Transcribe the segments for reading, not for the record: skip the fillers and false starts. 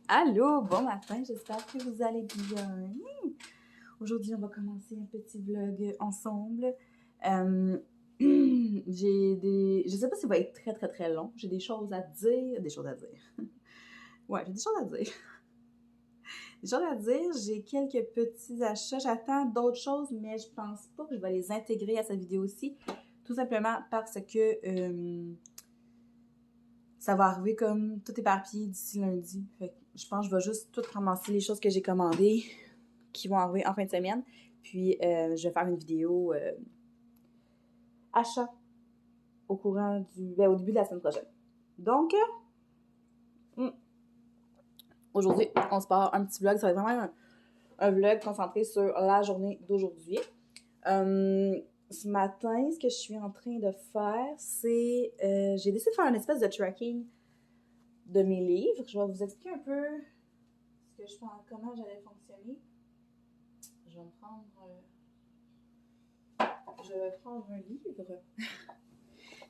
Allô, bon matin, j'espère que vous allez bien. Aujourd'hui, on va commencer un petit vlog ensemble. Je sais pas s'il va être très très très long. J'ai des choses à dire. Des choses à dire. Ouais, j'ai des choses à dire. Des choses à dire. J'ai quelques petits achats. J'attends d'autres choses, mais je pense pas que je vais les intégrer à cette vidéo aussi. Tout simplement parce que ça va arriver comme tout éparpillé d'ici lundi. Fait que je pense que je vais juste tout ramasser les choses que j'ai commandées qui vont arriver en fin de semaine. Puis je vais faire une vidéo achat au au début de la semaine prochaine. Donc, aujourd'hui, on se part un petit vlog. Ça va être vraiment un vlog concentré sur la journée d'aujourd'hui. Ce matin, ce que je suis en train de faire, c'est j'ai décidé de faire une espèce de tracking de mes livres. Je vais vous expliquer un peu ce que je pense, comment j'allais fonctionner. Je vais prendre un livre.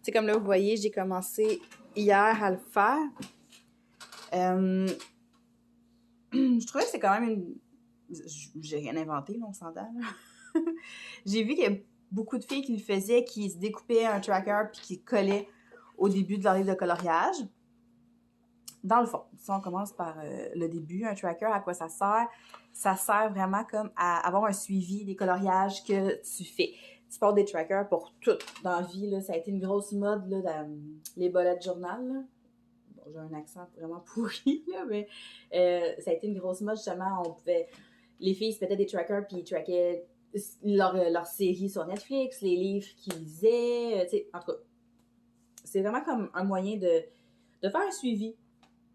C'est comme là, vous voyez, j'ai commencé hier à le faire. Je trouvais que c'est quand même une... J'ai rien inventé, là, on s'entend. J'ai vu qu'il y a beaucoup de filles qui le faisaient, qui se découpaient un tracker puis qui collaient au début de leur livre de coloriage. Dans le fond, si on commence par le début, un tracker, à quoi ça sert? Ça sert vraiment comme à avoir un suivi des coloriages que tu fais. Tu portes des trackers pour tout dans la vie. Là. Ça a été une grosse mode là, dans les bullet journal. Là. Bon, j'ai un accent vraiment pourri, là, mais ça a été une grosse mode justement. Les filles se mettaient des trackers puis ils trackaient leur série sur Netflix, les livres qu'ils lisaient. En tout cas, c'est vraiment comme un moyen de faire un suivi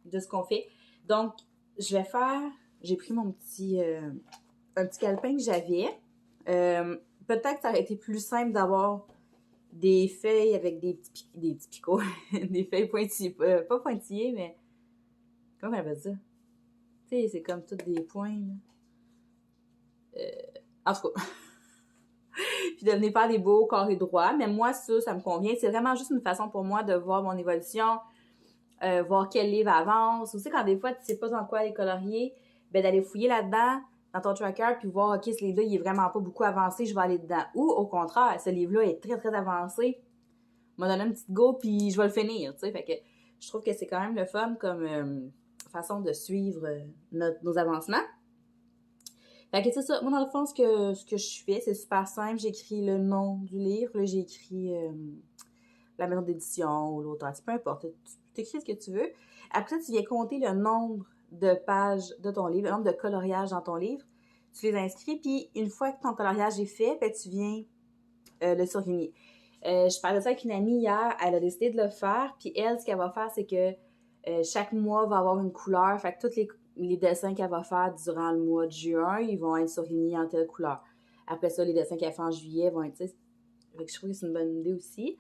de ce qu'on fait. Donc, j'ai pris un petit calepin que j'avais. Peut-être que ça aurait été plus simple d'avoir des feuilles avec des petits picots, des feuilles pointillées, pas pointillées, mais comment on appelle ça? Tu sais, c'est comme tous des points. En tout cas. Puis de venir faire des beaux carrés droits. Mais moi, ça me convient. C'est vraiment juste une façon pour moi de voir mon évolution, voir quel livre avance. Aussi, quand des fois, tu sais pas dans quoi les colorier, ben d'aller fouiller là-dedans, dans ton tracker, puis voir, OK, ce livre-là, il est vraiment pas beaucoup avancé, je vais aller dedans. Ou, au contraire, ce livre-là est très, très avancé, m'a donné une petite go, puis je vais le finir, tu sais. Fait que je trouve que c'est quand même le fun comme façon de suivre nos avancements. Fait que c'est ça. Moi, dans le fond, ce que je fais, c'est super simple. J'écris le nom du livre. Là, j'ai écrit la maison d'édition ou l'auteur. Peu importe. Tu écris ce que tu veux. Après ça, tu viens compter le nombre de pages de ton livre, le nombre de coloriages dans ton livre. Tu les inscris, puis une fois que ton coloriage est fait, ben, tu viens le surligner. Je parlais de ça avec une amie hier. Elle a décidé de le faire. Puis elle, ce qu'elle va faire, c'est que chaque mois va avoir une couleur. Fait que tous les dessins qu'elle va faire durant le mois de juin, ils vont être surlignés en telle couleur. Après ça, les dessins qu'elle fait en juillet vont être... Fait que je trouve que c'est une bonne idée aussi.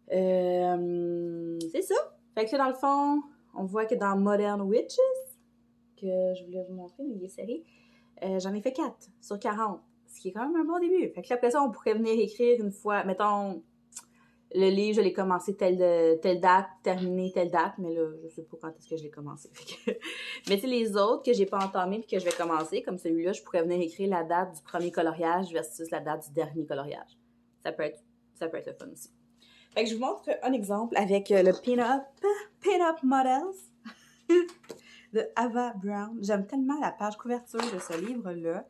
C'est ça. Fait que là, dans le fond, on voit que dans Modern Witches, que je voulais vous montrer, mais il est serré, j'en ai fait 4 sur 40, ce qui est quand même un bon début. Fait que là, après ça, on pourrait venir écrire une fois, mettons, le livre, je l'ai commencé telle date, terminé telle date, mais là, je sais pas quand est-ce que je l'ai commencé. Mais c'est les autres que j'ai pas entamés puis que je vais commencer, comme celui-là, je pourrais venir écrire la date du premier coloriage versus la date du dernier coloriage. Ça peut être le fun aussi. Fait que je vous montre un exemple avec le Pin-Up Models de Ava Brown. J'aime tellement la page couverture de ce livre-là.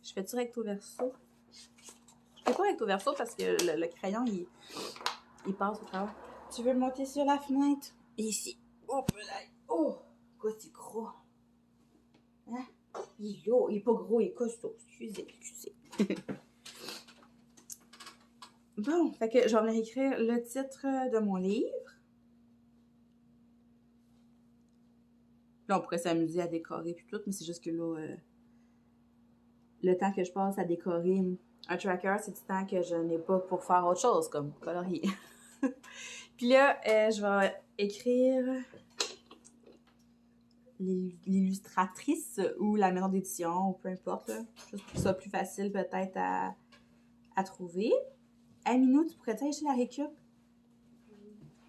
Je fais-tu recto verso? Je fais pas recto verso parce que le crayon, il passe au travers. Tu veux monter sur la fenêtre? Ici. Oh, oh! Quoi, c'est gros? Hein? Il est lourd. Il est pas gros, il est costaud. Excusez. Bon, fait que je vais venir écrire le titre de mon livre. Là, on pourrait s'amuser à décorer puis tout, mais c'est juste que là, le temps que je passe à décorer un tracker, c'est du temps que je n'ai pas pour faire autre chose, comme colorier. Puis là, je vais écrire l'illustratrice ou la maison d'édition, ou peu importe, là, juste pour que ce soit plus facile peut-être à trouver. Hey, Minou, tu pourrais-tu aller chez la récup?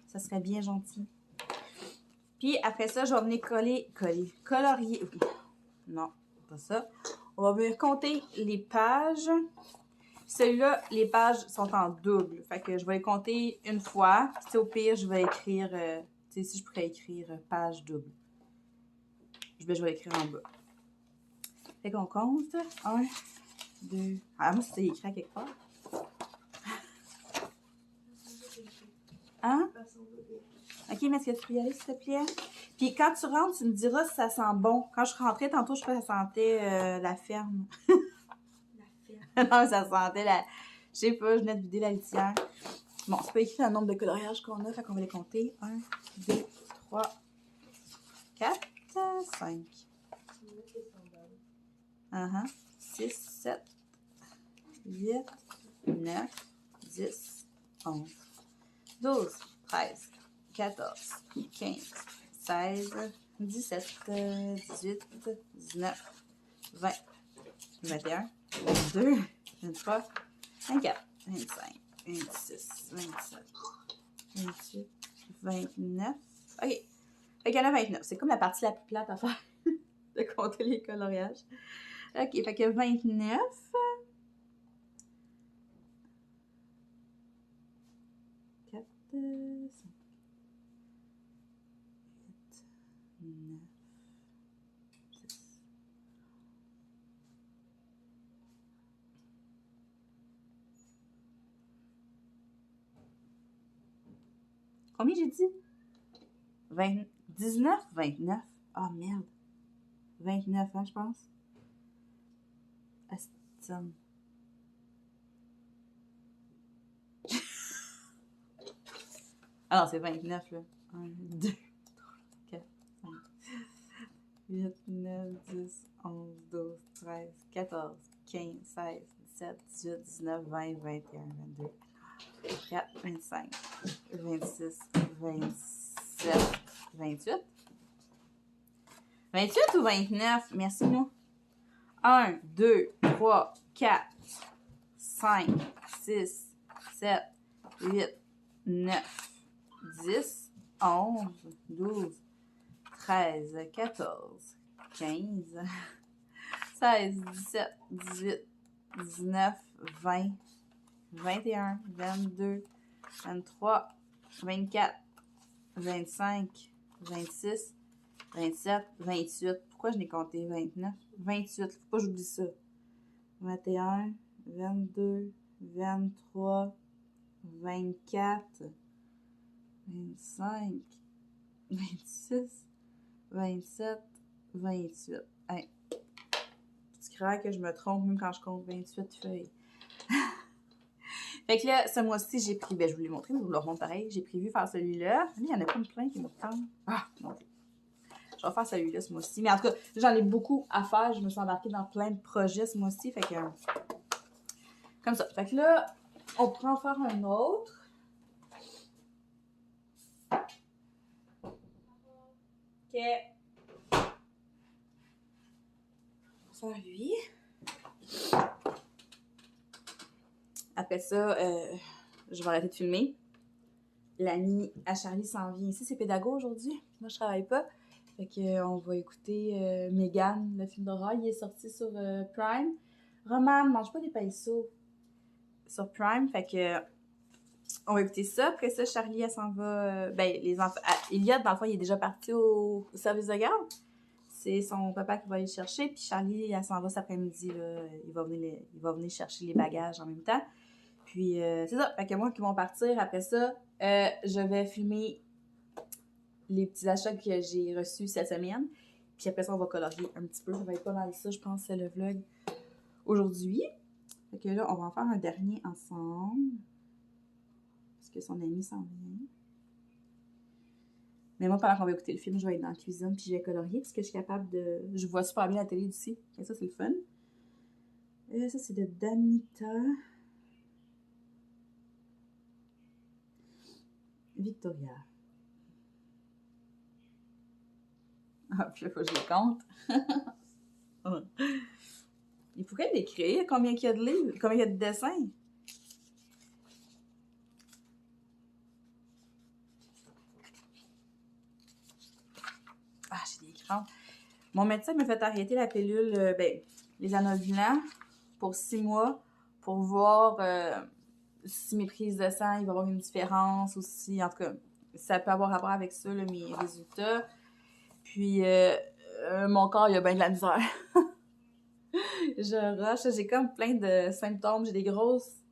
Ça serait bien gentil. Puis après ça, je vais venir colorier. Non, pas ça. On va venir compter les pages. Celui-là, les pages sont en double. Fait que je vais les compter une fois. Puis au pire, je vais écrire, tu sais, si je pourrais écrire page double. Je vais l'écrire en bas. Fait qu'on compte. 1, 2. Ah, moi, c'était écrit à quelque part. Hein? Ok, mais est-ce que tu peux y aller, s'il te plaît? Puis quand tu rentres, tu me diras si ça sent bon. Quand je rentrais tantôt, je crois que ça sentait la ferme. La ferme? Non, ça sentait la... Je sais pas, je venais de vider la litière. Bon, c'est pas écrit le nombre de coloriages qu'on a, fait qu'on va les compter. 1, 2, 3, 4, 5. 6, 7, 8, 9, 10, 11, 12, 13, 14, 15, 16, 17, 18, 19, 20, 21, 22, 23, 24, 25, 26, 27, 28, 29. OK. Fait qu'il y en a 29. C'est comme la partie la plus plate à faire de compter les coloriages. OK. Fait que 29. 4, 5, 8, 9, 10. Combien j'ai dit? 19, 29. Ah, merde. 29, hein, je pense. Aston. Ah non, c'est 29, là. 1, 2, 3, 4, 5, 8, 9, 10, 11, 12, 13, 14, 15, 16, 17, 18, 19, 20, 21, 22, 24, 25, 26, 27, 28. 28 ou 29? Merci, nous. 1, 2, 3, 4, 5, 6, 7, 8, 9, 10, 11, 12, 13, 14, 15, 16, 17, 18, 19, 20, 21, 22, 23, 24, 25, 26, 27, 28. Pourquoi je n'ai compté 29? 28. Faut pas que j'oublie ça. 21, 22, 23, 24, 25, 26, 27, 28. Hey. Tu crois que je me trompe même quand je compte 28 feuilles. Fait que là, ce mois-ci, j'ai pris... Ben, je vous l'ai montré, mais je vous le remontre pareil. J'ai prévu faire celui-là. Il y en a pas plein qui me tentent. Ah, mon Dieu. Je vais faire celui-là ce mois-ci. Mais en tout cas, j'en ai beaucoup à faire. Je me suis embarquée dans plein de projets ce mois-ci. Fait que... comme ça. Fait que là, on pourra en faire un autre. OK. On va faire lui. Après ça, je vais arrêter de filmer. L'ami à Charlie s'en vient ici. C'est pédago aujourd'hui. Moi, je travaille pas. Fait que, on va écouter Megan, le film d'horreur. Il est sorti sur Prime. Roman, mange pas des pinceaux. Sur Prime. Fait que, on va écouter ça. Après ça, Charlie, elle s'en va... ben, les enfants... Elliot, dans le fond, il est déjà parti au service de garde. C'est son papa qui va aller le chercher. Puis Charlie, elle s'en va cet après-midi. Il va venir chercher les bagages en même temps. Puis, c'est ça. Fait que moi, qui vont partir, après ça, je vais filmer les petits achats que j'ai reçus cette semaine. Puis après ça, on va colorier un petit peu. Ça va être pas mal ça, je pense, c'est le vlog aujourd'hui. Fait que là, on va en faire un dernier ensemble. Parce que son ami s'en vient. Mais moi, pendant qu'on va écouter le film, je vais être dans la cuisine puis je vais colorier parce que je suis capable de... Je vois super bien la télé d'ici. Et ça, c'est le fun. Ça, c'est de Damita Victoria. Ah, puis là, il faut que je les compte. Il pourrait l'écrire, combien il y a de livres, combien il y a de dessins. j'ai des crampes. Mon médecin m'a fait arrêter la pilule, les anodylants pour 6 mois pour voir si mes prises de sang, il va y avoir une différence aussi. En tout cas, ça peut avoir rapport avec ça, là, mes résultats. Puis, mon corps, il a bien de la misère. Je rush, j'ai comme plein de symptômes. J'ai des grosses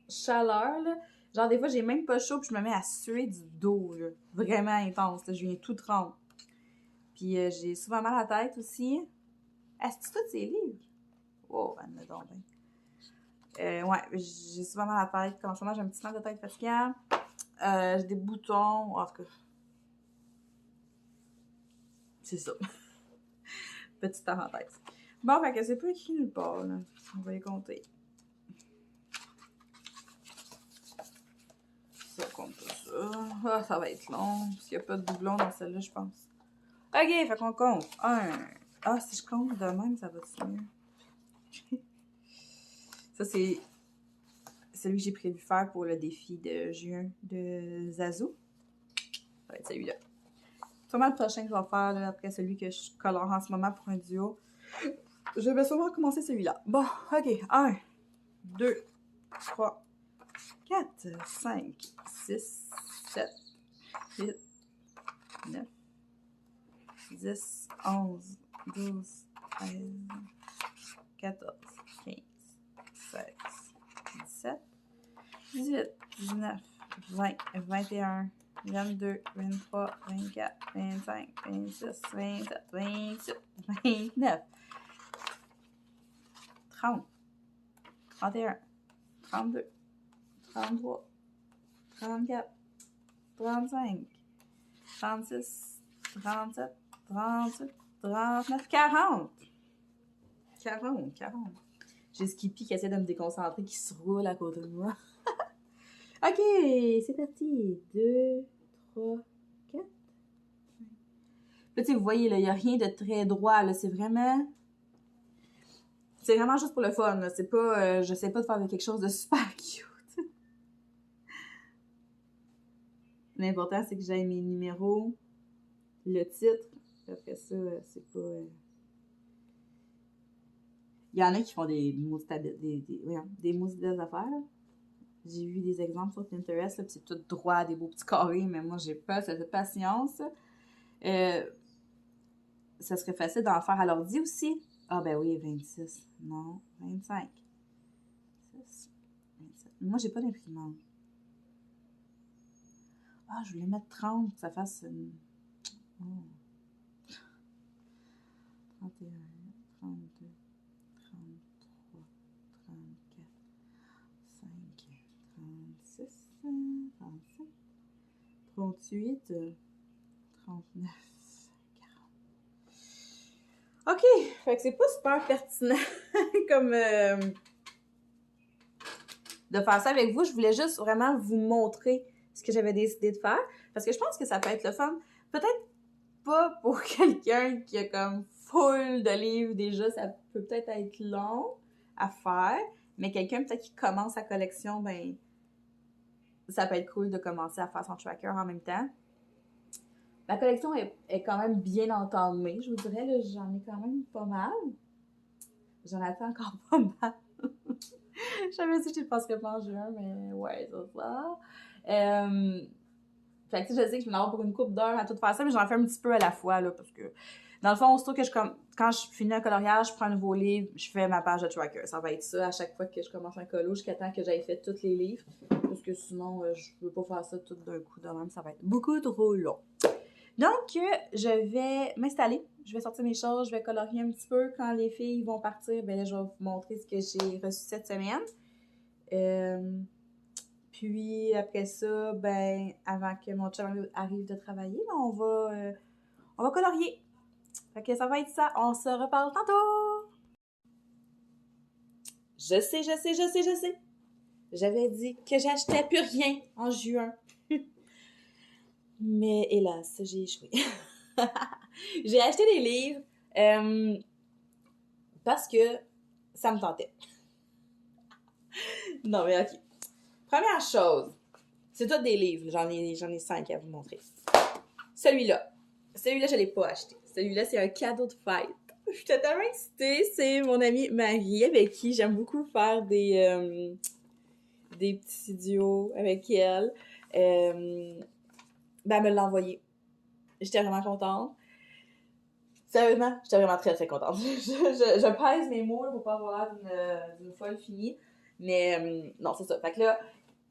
chaleurs, là. Genre, des fois, j'ai même pas chaud, puis je me mets à suer du dos, là. Vraiment intense, là. Je viens tout trempe. Puis, j'ai souvent mal à la tête aussi. Est-ce que tous ces livres? Oh, elle me donne bien. Ouais, j'ai souvent mal à la tête. Comme ça, j'ai un petit mal de tête fatigant. J'ai des boutons. En tout cas, c'est ça. Petite parenthèse. Bon, fait que c'est pas écrit nulle part, là. On va y compter. Ça compte pas ça. Ah, ça va être long. Parce qu'il n'y a pas de doublon dans celle-là, je pense. Ok, fait qu'on compte. 1. Ah, si je compte de même, ça va-tu mieux? Ça, c'est celui que j'ai prévu faire pour le défi de juin de Zazu. Ça va être celui-là. Sûrement le prochain que je vais faire, là, après celui que je colore en ce moment pour un duo. Je vais sûrement commencer celui-là. Bon, ok. 1, 2, 3, 4, 5, 6, 7, 8, 9, 10, 11, 12, 13, 14, 15, 16, 17, 18, 19, 20, 21, 22, 23, 24, 25, 26, 27, 28, 29, 30, 31, 32, 33, 34, 35, 36, 37, 38, 39, 40. 40. J'ai Skippy qui essaie de me déconcentrer, qui se roule à côté de moi. Ok, c'est parti. 2, 3, 4. Là, tu sais, vous voyez, il n'y a rien de très droit. Là, c'est vraiment juste pour le fun. Là. C'est pas, j'essaie pas de faire quelque chose de super cute. L'important, c'est que j'aille mes numéros, le titre. Après ça, c'est pas... Il y en a qui font des maudites belles affaires. J'ai vu des exemples sur Pinterest, là, puis c'est tout droit, des beaux petits carrés, mais moi, j'ai pas cette patience. Ça serait facile d'en faire à l'ordi aussi. Ah ben oui, 26. Non, 25. 26, 27. Moi, j'ai pas d'imprimante. Ah, je voulais mettre 30 pour que ça fasse une... Oh. 31, 32, 33, 34, 5, 36, 37, 38, 39, 40. OK, fait que c'est pas super pertinent comme de faire ça avec vous. Je voulais juste vraiment vous montrer ce que j'avais décidé de faire parce que je pense que ça peut être le fun. Peut-être pas pour quelqu'un qui a comme full de livres déjà, ça peut peut-être être long à faire, mais quelqu'un peut-être qui commence sa collection, ben ça peut être cool de commencer à faire son tracker en même temps. Ma collection est quand même bien entamée, je vous dirais, là, j'en ai quand même pas mal. J'en attends encore pas mal. J'avais dit que je ne le passerais pas en juin, mais ouais, c'est ça. Fait que je sais que je vais en avoir pour une couple d'heures à tout faire ça, mais j'en fais un petit peu à la fois, là, parce que dans le fond, aussitôt que quand je finis un coloriage, je prends un nouveau livre, je fais ma page de tracker. Ça va être ça à chaque fois que je commence un colo, jusqu'à temps que j'aille fait tous les livres. Parce que sinon, je ne peux pas faire ça tout d'un coup de même, ça va être beaucoup trop long. Donc, je vais m'installer, je vais sortir mes choses, je vais colorier un petit peu. Quand les filles vont partir, ben là, je vais vous montrer ce que j'ai reçu cette semaine. Puis après ça, ben, avant que mon chum arrive de travailler, ben, on va colorier. Fait que ça va être ça. On se reparle tantôt! Je sais. J'avais dit que j'achetais plus rien en juin. Mais hélas, j'ai échoué. J'ai acheté des livres parce que ça me tentait. Non, mais ok. Première chose, c'est tous des livres. J'en ai 5 à vous montrer. Celui-là. Celui-là, je l'ai pas acheté. Celui-là, c'est un cadeau de fête. Je suis tellement excitée. C'est mon amie Marie, avec qui j'aime beaucoup faire des petits duos avec elle. Ben, elle me l'a envoyé. J'étais vraiment contente. Sérieusement, j'étais vraiment très très contente. Je pèse mes mots là, pour pas avoir l'air d'une folle finie. Mais non, c'est ça. Fait que là,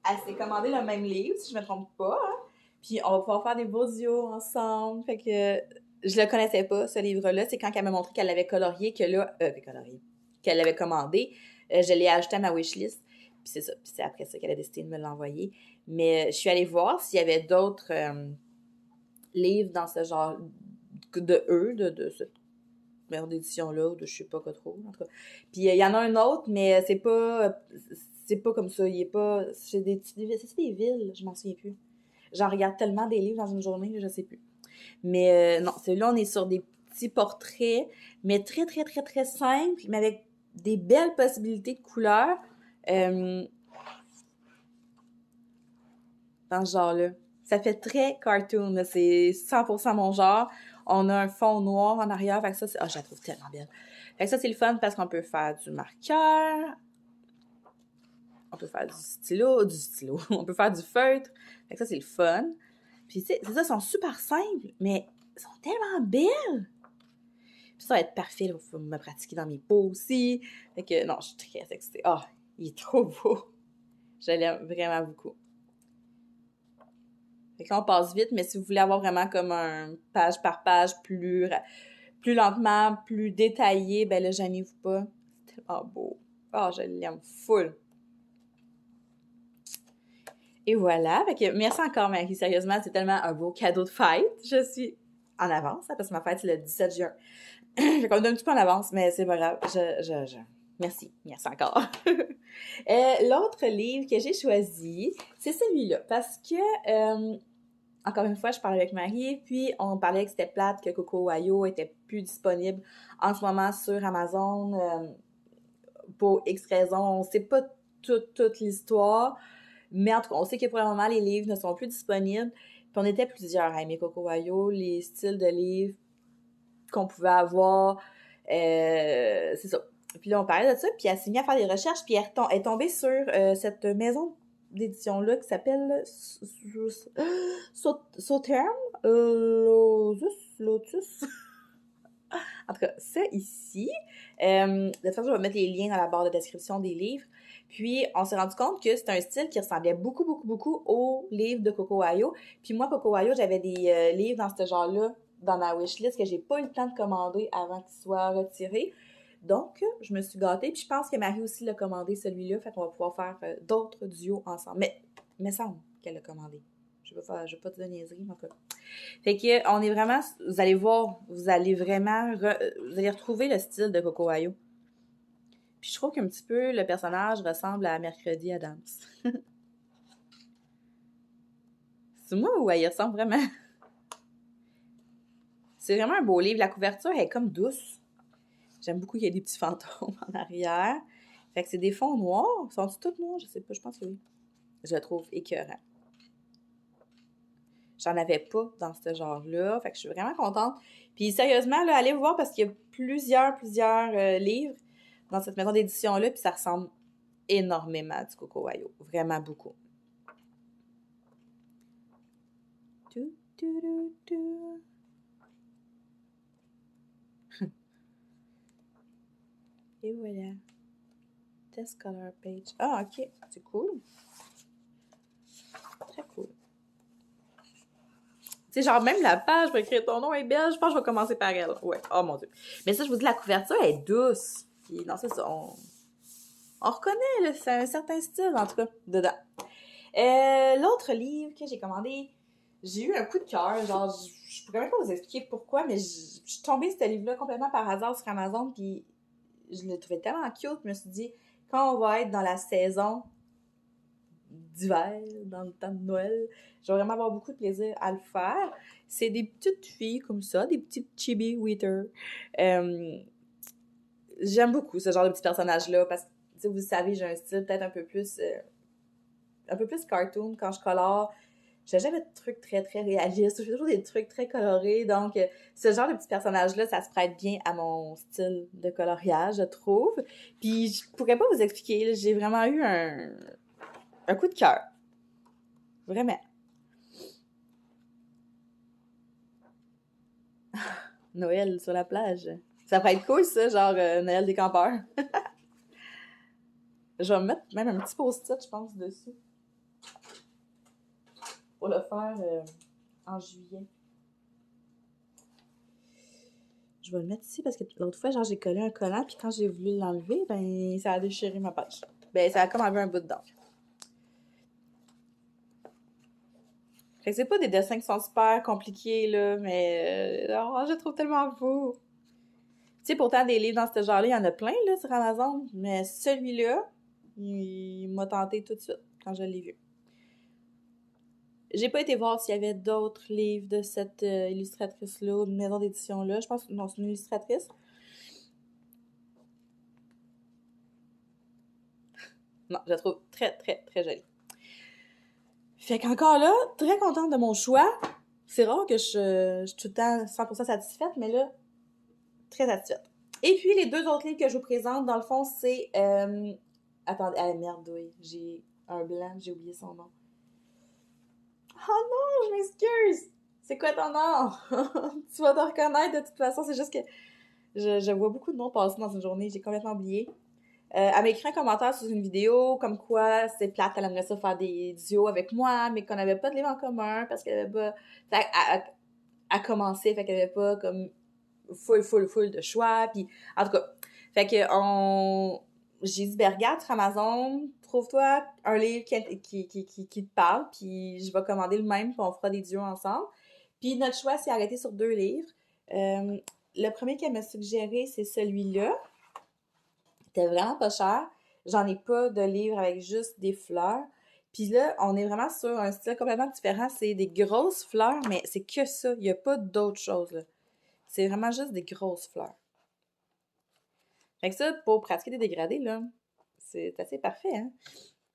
elle s'est commandé le même livre, si je me trompe pas. Hein? Puis on va pouvoir faire des beaux duos ensemble. Fait que je le connaissais pas, ce livre-là. C'est quand elle m'a montré qu'elle l'avait colorié, que là, colorié, qu'elle l'avait commandé. Je l'ai ajouté à ma wishlist. Puis c'est ça. Puis c'est après ça qu'elle a décidé de me l'envoyer. Mais je suis allée voir s'il y avait d'autres livres dans ce genre de cette merde d'édition-là, ou de je sais pas quoi trop, en tout cas. Puis il y en a un autre, mais c'est pas comme ça. Il est pas. C'est des villes, je m'en souviens plus. J'en regarde tellement des livres dans une journée, je sais plus. Mais non, celui-là, on est sur des petits portraits, mais très, très, très, très simples, mais avec des belles possibilités de couleurs. Dans ce genre-là. Ça fait très cartoon, là. C'est 100% mon genre. On a un fond noir en arrière, fait que ça, c'est... Ah, je la trouve tellement belle. Fait que ça, c'est le fun parce qu'on peut faire du marqueur, on peut faire du stylo, on peut faire du feutre. Fait que ça, c'est le fun. Puis, tu sais, c'est ça, ils sont super simples, mais ils sont tellement belles. Puis ça va être parfait, là, pour me pratiquer dans mes peaux aussi. Fait que, non, je suis très excitée. Ah, il est trop beau. Je l'aime vraiment beaucoup. Fait que là, on passe vite, mais si vous voulez avoir vraiment comme un page par page plus lentement, plus détaillé, ben là, gênez-vous pas. C'est tellement beau. Oh, je l'aime full. Et voilà. Fait que merci encore, Marie. Sérieusement, c'est tellement un beau cadeau de fête. Je suis en avance, hein, parce que ma fête, c'est le 17 juin. Fait qu'on est un petit peu en avance, mais c'est pas grave. Merci. Merci encore. L'autre livre que j'ai choisi, c'est celui-là. Parce que encore une fois, je parlais avec Marie, puis on parlait que c'était plate, que Coco Wayo était plus disponible en ce moment sur Amazon pour X raisons. On sait pas toute l'histoire, mais en tout cas, on sait que pour le moment, les livres ne sont plus disponibles. Puis on était plusieurs à aimer Coco Wayo, les styles de livres qu'on pouvait avoir, c'est ça. Puis là, on parlait de ça, puis elle s'est mise à faire des recherches, puis elle est tombée sur cette maison d'édition-là qui s'appelle Sauternes Lotus. En tout cas, ça ici. De toute façon, je vais mettre les liens dans la barre de description des livres. Puis, on s'est rendu compte que c'est un style qui ressemblait beaucoup, beaucoup, beaucoup aux livres de Coco Wayo. Puis moi, Coco Wayo, j'avais des livres dans ce genre-là dans ma wishlist que j'ai pas eu le temps de commander avant qu'ils soient retirés. Donc, je me suis gâtée. Puis je pense que Marie aussi l'a commandé celui-là. Fait qu'on va pouvoir faire d'autres duos ensemble. Mais il me semble qu'elle l'a commandé. Je vais pas te donner niaiserie, en tout cas. Fait que on est vraiment, vous allez voir, vous allez vraiment, vous allez retrouver le style de Coco Wayo. Puis je trouve qu'un petit peu le personnage ressemble à Mercredi Adams. C'est moi ou il ressemble vraiment? C'est vraiment un beau livre. La couverture est comme douce. J'aime beaucoup qu'il y ait des petits fantômes en arrière. Fait que c'est des fonds noirs. Sont-ils tous noirs? Je sais pas, je pense que oui. Je le trouve écœurant. J'en avais pas dans ce genre-là. Fait que je suis vraiment contente. Puis sérieusement, là, allez voir parce qu'il y a plusieurs livres dans cette maison d'édition-là. Puis ça ressemble énormément à du Coco Wayo. Vraiment beaucoup. Et voilà. Test color page. Ah, ok. C'est cool. Très cool. Tu sais, genre, même la page pour écrire ton nom est belle. Je pense que je vais commencer par elle. Ouais. Oh mon Dieu. Mais ça, je vous dis, la couverture est douce. Puis, non, c'est ça. On reconnaît, là, c'est un certain style, en tout cas, dedans. L'autre livre que j'ai commandé, j'ai eu un coup de cœur. Genre, je pourrais même pas vous expliquer pourquoi, mais je suis tombée sur ce livre-là complètement par hasard sur Amazon. Puis, je le trouvais tellement cute. Je me suis dit, quand on va être dans la saison d'hiver, dans le temps de Noël, je vais vraiment avoir beaucoup de plaisir à le faire. C'est des petites filles comme ça, des petites chibi Wheater. J'aime beaucoup ce genre de petits personnages-là parce que, vous savez, j'ai un style peut-être un peu plus cartoon quand je colore. je fais jamais de trucs très, très réalistes. Je fais toujours des trucs très colorés. Donc, ce genre de petits personnages-là, ça se prête bien à mon style de coloriage, je trouve. Puis, je pourrais pas vous expliquer. Là, j'ai vraiment eu un coup de cœur. Vraiment. Noël sur la plage. Ça pourrait être cool, ça, genre Noël des campeurs. Je vais me mettre même un petit post-it, je pense, dessus. Pour le faire en juillet. Je vais le mettre ici parce que l'autre fois, genre, j'ai collé un collant, puis quand j'ai voulu l'enlever, ben, ça a déchiré ma page. Ben, ça a comme enlevé un bout dedans. Fait que c'est pas des dessins qui sont super compliqués, là, mais oh, je les trouve tellement beaux. Tu sais, pourtant, des livres dans ce genre-là, il y en a plein, là, sur Amazon, mais celui-là, il m'a tenté tout de suite quand je l'ai vu. J'ai pas été voir s'il y avait d'autres livres de cette illustratrice-là, ou de maison d'édition-là. Je pense que non, c'est une illustratrice. Non, je la trouve très, très, très jolie. Fait qu'encore là, très contente de mon choix. C'est rare que je suis tout le temps 100% satisfaite, mais là, très satisfaite. Et puis, les deux autres livres que je vous présente, dans le fond, c'est... Attendez, ah merde, oui, j'ai un blanc, j'ai oublié son nom. Oh non, je m'excuse! C'est quoi ton nom? Tu vas te reconnaître de toute façon, c'est juste que je vois beaucoup de noms passer dans une journée, j'ai complètement oublié. Elle m'a écrit un commentaire sous une vidéo comme quoi c'est plate, elle aimerait ça faire des duos avec moi, mais qu'on n'avait pas de livre en commun parce qu'elle avait pas. À commencer, fait qu'elle avait pas comme full de choix. Puis, en tout cas, fait que j'ai dit, ben regarde sur Amazon, trouve-toi un livre qui te parle, puis je vais commander le même, puis on fera des duos ensemble. Puis notre choix s'est arrêté sur 2 livres. Le premier qu'elle m'a suggéré, c'est celui-là. C'était vraiment pas cher. J'en ai pas de livre avec juste des fleurs. Puis là, on est vraiment sur un style complètement différent. C'est des grosses fleurs, mais c'est que ça. Il n'y a pas d'autre chose, là. C'est vraiment juste des grosses fleurs. Fait que ça, pour pratiquer des dégradés, là, c'est assez parfait, hein?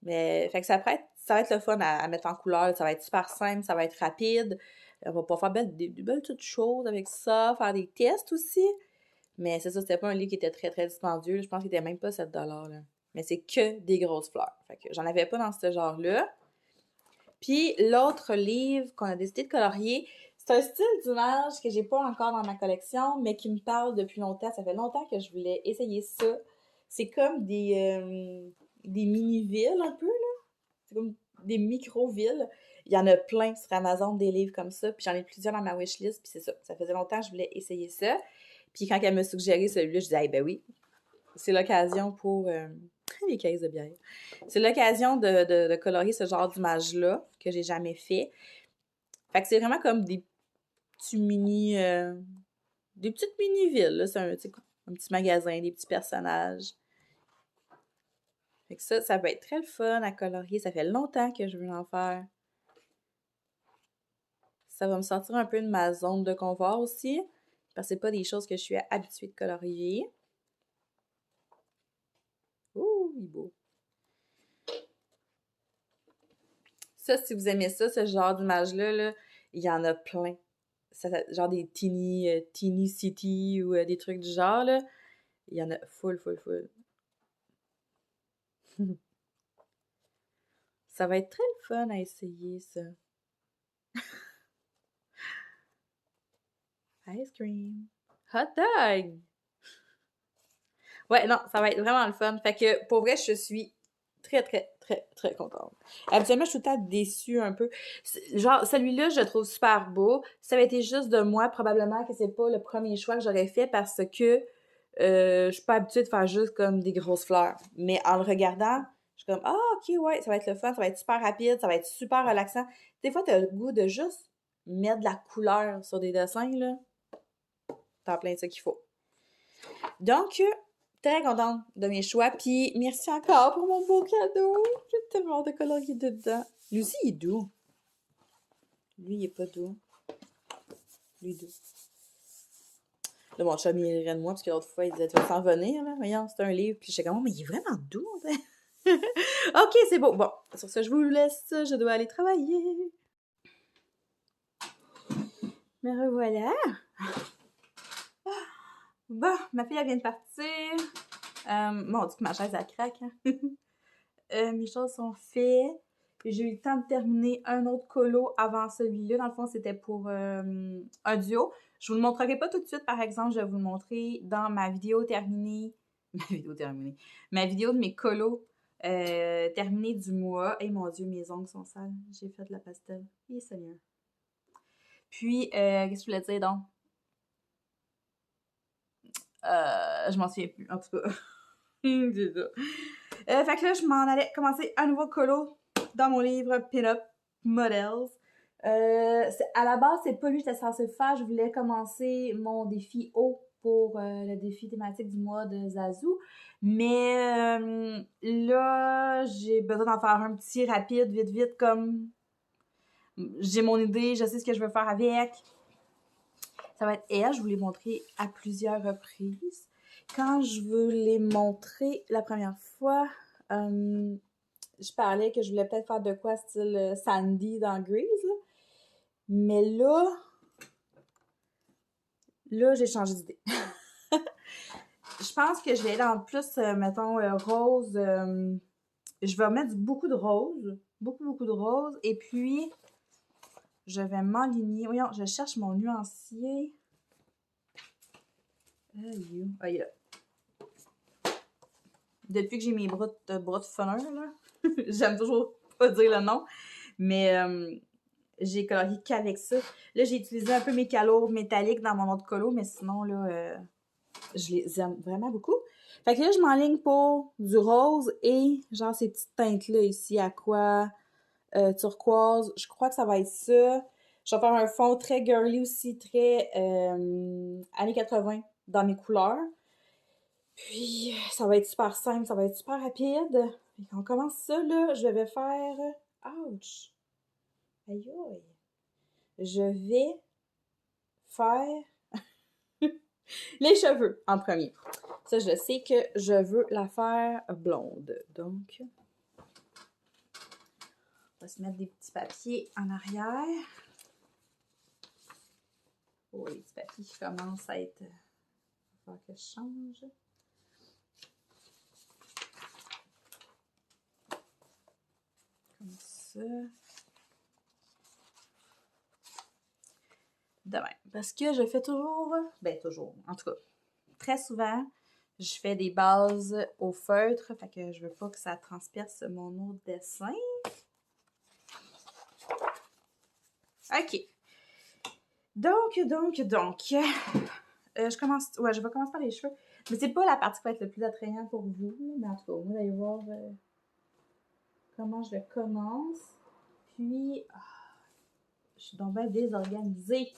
Mais, fait que ça va être le fun à mettre en couleur. Ça va être super simple, ça va être rapide. On va pouvoir faire des belles petites choses avec ça, faire des tests aussi. Mais c'est ça, c'était pas un livre qui était très, très dispendieux. Je pense qu'il était même pas 7 là. Mais c'est que des grosses fleurs. Fait que j'en avais pas dans ce genre-là. Puis l'autre livre qu'on a décidé de colorier, c'est un style d'image que j'ai pas encore dans ma collection, mais qui me parle depuis longtemps. Ça fait longtemps que je voulais essayer ça. C'est comme des mini-villes un peu, là. C'est comme des micro-villes. Il y en a plein sur Amazon, des livres comme ça. Puis j'en ai plusieurs dans ma wishlist. Puis c'est ça. Ça faisait longtemps que je voulais essayer ça. Puis quand elle m'a suggéré celui-là, je disais, hey, ben oui, c'est l'occasion pour... les caisses de bière. C'est l'occasion de colorier ce genre d'image-là que j'ai jamais fait. Fait que c'est vraiment comme des petits mini... des petites mini-villes, là. C'est un petit magasin, des petits personnages. Fait que ça peut être très le fun à colorier. Ça fait longtemps que je veux en faire. Ça va me sortir un peu de ma zone de confort aussi. Parce que c'est pas des choses que je suis habituée de colorier. Ouh, il est beau. Ça, si vous aimez ça, ce genre d'image-là, là, il y en a plein. Genre des teeny city ou des trucs du genre, là. Il y en a full. Ça va être très le fun à essayer, ça. Ice cream. Hot dog! Ouais, non, ça va être vraiment le fun. Fait que, pour vrai, je suis très, très, très, très contente. Habituellement, je suis tout le temps déçue un peu. Genre, celui-là, je le trouve super beau. Si ça avait été juste de moi, probablement que c'est pas le premier choix que j'aurais fait parce que je suis pas habituée de faire juste comme des grosses fleurs. Mais en le regardant, je suis comme, ah, ok, ouais, ça va être le fun, ça va être super rapide, ça va être super relaxant. Des fois, t'as le goût de juste mettre de la couleur sur des dessins, là. T'as plein de ça qu'il faut. Donc, très contente de mes choix. Puis merci encore pour mon beau cadeau. J'ai tellement de colorier dedans. Lui aussi, il est doux. Lui, il est pas doux. Lui, doux. Là, mon chum, il rirait de moi, parce que l'autre fois, il disait, tu vas s'en venir, là. Voyons, c'est un livre. Puis j'étais comme, oh, mais il est vraiment doux, OK, c'est beau. Bon, sur ce, je vous laisse. Je dois aller travailler. Me revoilà. Bon, ma fille, elle vient de partir. Bon, on dit que ma chaise, elle craque. Hein? Mes choses sont faites. J'ai eu le temps de terminer un autre colo avant celui-là. Dans le fond, c'était pour un duo. Je vous le montrerai pas tout de suite, par exemple. Je vais vous le montrer dans ma vidéo terminée. Ma vidéo de mes colos terminée du mois. Et mon Dieu, mes ongles sont sales. J'ai fait de la pastel. Et Seigneur. Puis, qu'est-ce que je voulais dire donc? Je m'en souviens plus, en tout cas. C'est ça. Fait que là, je m'en allais commencer un nouveau colo dans mon livre Pin-Up Models. À la base, c'est pas lui que j'étais censée le faire. Je voulais commencer mon défi haut pour le défi thématique du mois de Zazu. Mais là, j'ai besoin d'en faire un petit rapide, vite, comme j'ai mon idée, je sais ce que je veux faire avec. Ça va être elle, je vous l'ai montré à plusieurs reprises. Quand je veux les montrer la première fois, je parlais que je voulais peut-être faire de quoi style Sandy dans Grease. Là. Mais là, j'ai changé d'idée. Je pense que je vais aller dans plus, mettons, rose. Je vais mettre beaucoup de rose. Beaucoup de rose. Et puis, je vais m'enligner. Voyons, je cherche mon nuancier. Ah, il est là. Depuis que j'ai mes bras de funner, là, j'aime toujours pas dire le nom, mais j'ai colorié qu'avec ça. Là, j'ai utilisé un peu mes calos métalliques dans mon autre colo, mais sinon, là, je les aime vraiment beaucoup. Fait que là, je m'enligne pour du rose et genre ces petites teintes-là ici, aqua, turquoise. Je crois que ça va être ça. Je vais faire un fond très girly aussi, très années 80 dans mes couleurs. Puis, ça va être super simple, ça va être super rapide. Puis, quand on commence ça, là, je vais faire... Ouch! Aïe aïe! Je vais faire les cheveux en premier. Ça, je sais que je veux la faire blonde. Donc, on va se mettre des petits papiers en arrière. Oh, les petits papiers qui commencent à être... Il va falloir que je change. Comme ça. De même. Parce que je fais toujours, en tout cas, très souvent, je fais des bases au feutre, fait que je veux pas que ça transperce mon autre dessin. OK. Donc, je vais commencer par les cheveux. Mais c'est pas la partie qui va être le plus attrayante pour vous, mais en tout cas, vous allez voir comment je le commence. Puis, je suis donc bien désorganisée.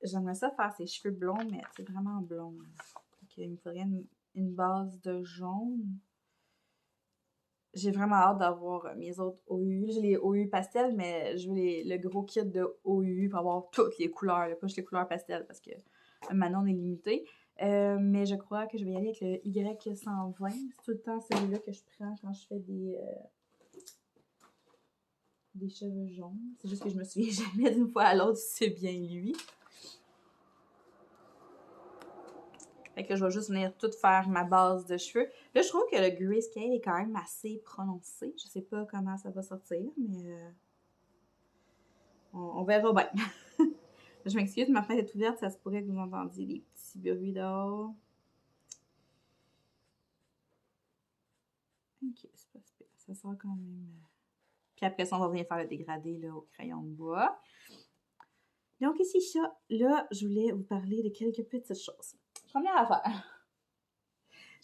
J'aimerais ça faire ses cheveux blonds, mais c'est vraiment blond. Donc, il me faudrait une base de jaune. J'ai vraiment hâte d'avoir mes autres OU. J'ai les OU pastel, mais je veux le gros kit de OU pour avoir toutes les couleurs, pas juste les couleurs pastel, parce que maintenant on est limité. Mais je crois que je vais y aller avec le Y120. C'est tout le temps celui-là que je prends quand je fais des cheveux jaunes. C'est juste que je me souviens jamais d'une fois à l'autre si c'est bien lui. Fait que je vais juste venir tout faire ma base de cheveux. Là, je trouve que le grayscale est quand même assez prononcé. Je sais pas comment ça va sortir, mais on verra bien. Je m'excuse, ma fenêtre est ouverte, ça se pourrait que vous entendiez des petits bruits dehors. Ok, c'est pas super. Ça sort quand même. Puis après ça, on va venir faire le dégradé là, au crayon de bois. Donc ici, ça, là, je voulais vous parler de quelques petites choses. Première affaire.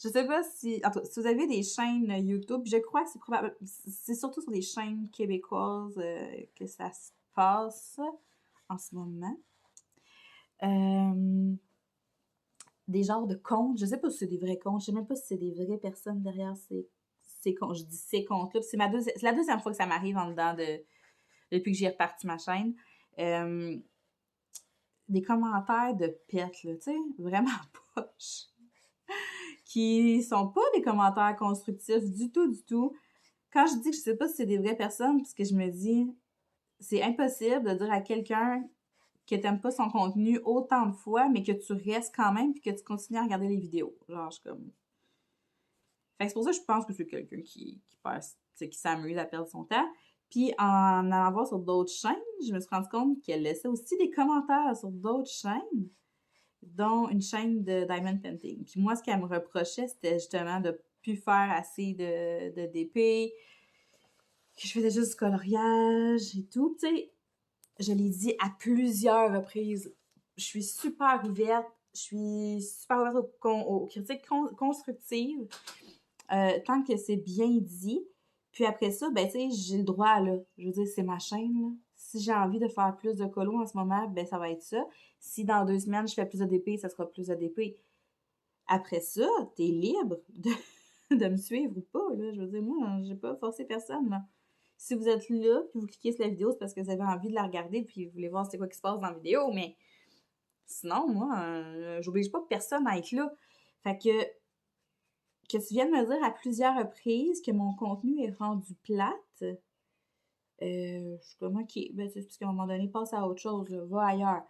Je sais pas si... En tout cas, si vous avez des chaînes YouTube, je crois que c'est probable... C'est surtout sur des chaînes québécoises que ça se passe en ce moment. Des genres de comptes. Je sais pas si c'est des vrais comptes. Je sais même pas si c'est des vraies personnes derrière ces comptes. Je dis ces comptes-là. C'est la deuxième fois que ça m'arrive en dedans depuis que j'ai reparti ma chaîne. Des commentaires de pète, là, tu sais, vraiment poche. Qui sont pas des commentaires constructifs du tout. Quand je dis que je sais pas si c'est des vraies personnes, parce que je me dis, c'est impossible de dire à quelqu'un que t'aimes pas son contenu autant de fois, mais que tu restes quand même puis que tu continues à regarder les vidéos. Genre, je suis comme... Fait que c'est pour ça que je pense que c'est quelqu'un qui passe, qui s'amuse à perdre son temps. Puis en allant voir sur d'autres chaînes, je me suis rendu compte qu'elle laissait aussi des commentaires sur d'autres chaînes, dont une chaîne de Diamond Painting. Puis moi, ce qu'elle me reprochait, c'était justement de plus faire assez de DP, que je faisais juste du coloriage et tout. Tu sais, je l'ai dit à plusieurs reprises. Je suis super ouverte. Je suis super ouverte aux critiques constructives. Tant que c'est bien dit. Puis après ça, ben, tu sais, j'ai le droit, là. Je veux dire, c'est ma chaîne, là. Si j'ai envie de faire plus de colo en ce moment, ben, ça va être ça. Si dans 2 semaines, je fais plus de DP, ça sera plus de DP. Après ça, t'es libre de me suivre ou pas, là. Je veux dire, moi, j'ai pas forcé personne, là. Si vous êtes là, puis vous cliquez sur la vidéo, c'est parce que vous avez envie de la regarder, puis vous voulez voir c'est quoi qui se passe dans la vidéo, mais sinon, moi, j'oblige pas personne à être là. Fait que tu viennes me dire à plusieurs reprises que mon contenu est rendu plate, je suis comme, OK, ben, c'est parce qu'à un moment donné, passe à autre chose, là, va ailleurs.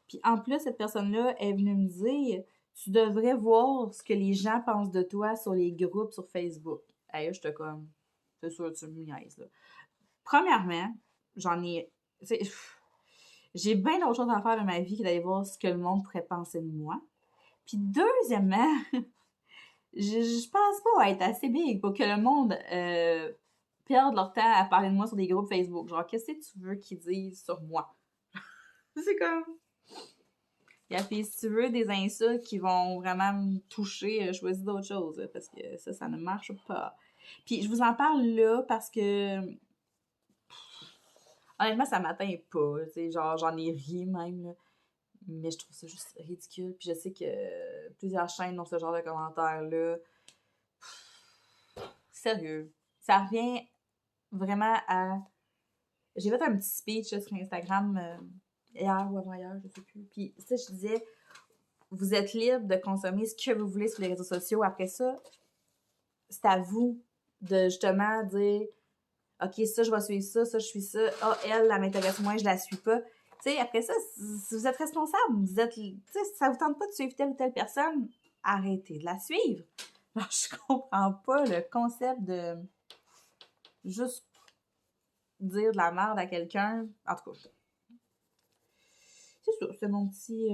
Puis en plus, cette personne-là est venue me dire, tu devrais voir ce que les gens pensent de toi sur les groupes sur Facebook. Hey, là, j'étais comme, c'est sûr, tu me niaises, là. Premièrement, j'en ai, j'ai bien d'autres choses à faire dans ma vie que d'aller voir ce que le monde pourrait penser de moi. Puis deuxièmement, je pense pas être assez big pour que le monde perde leur temps à parler de moi sur des groupes Facebook. Genre, qu'est-ce que tu veux qu'ils disent sur moi? C'est comme... Et puis, si tu veux des insultes qui vont vraiment me toucher, choisis d'autres choses, parce que ça ne marche pas. Puis, je vous en parle là parce que... Honnêtement, ça m'atteint pas. Tu sais, genre, j'en ai ri même, là. Mais je trouve ça juste ridicule. Puis je sais que plusieurs chaînes ont ce genre de commentaires-là. Sérieux. Ça revient vraiment à... J'ai fait un petit speech là, sur Instagram hier ou avant-hier, je sais plus. Puis ça, je disais, vous êtes libre de consommer ce que vous voulez sur les réseaux sociaux. Après ça, c'est à vous de justement dire, OK, ça, je vais suivre ça, ça, je suis ça. Ah, elle m'intéresse moins, je la suis pas. Tu sais, après ça, si vous êtes responsable, vous êtes, tu sais, si ça vous tente pas de suivre telle ou telle personne, arrêtez de la suivre. Alors, je comprends pas le concept de juste dire de la merde à quelqu'un. En tout cas, c'est ça, c'est mon petit...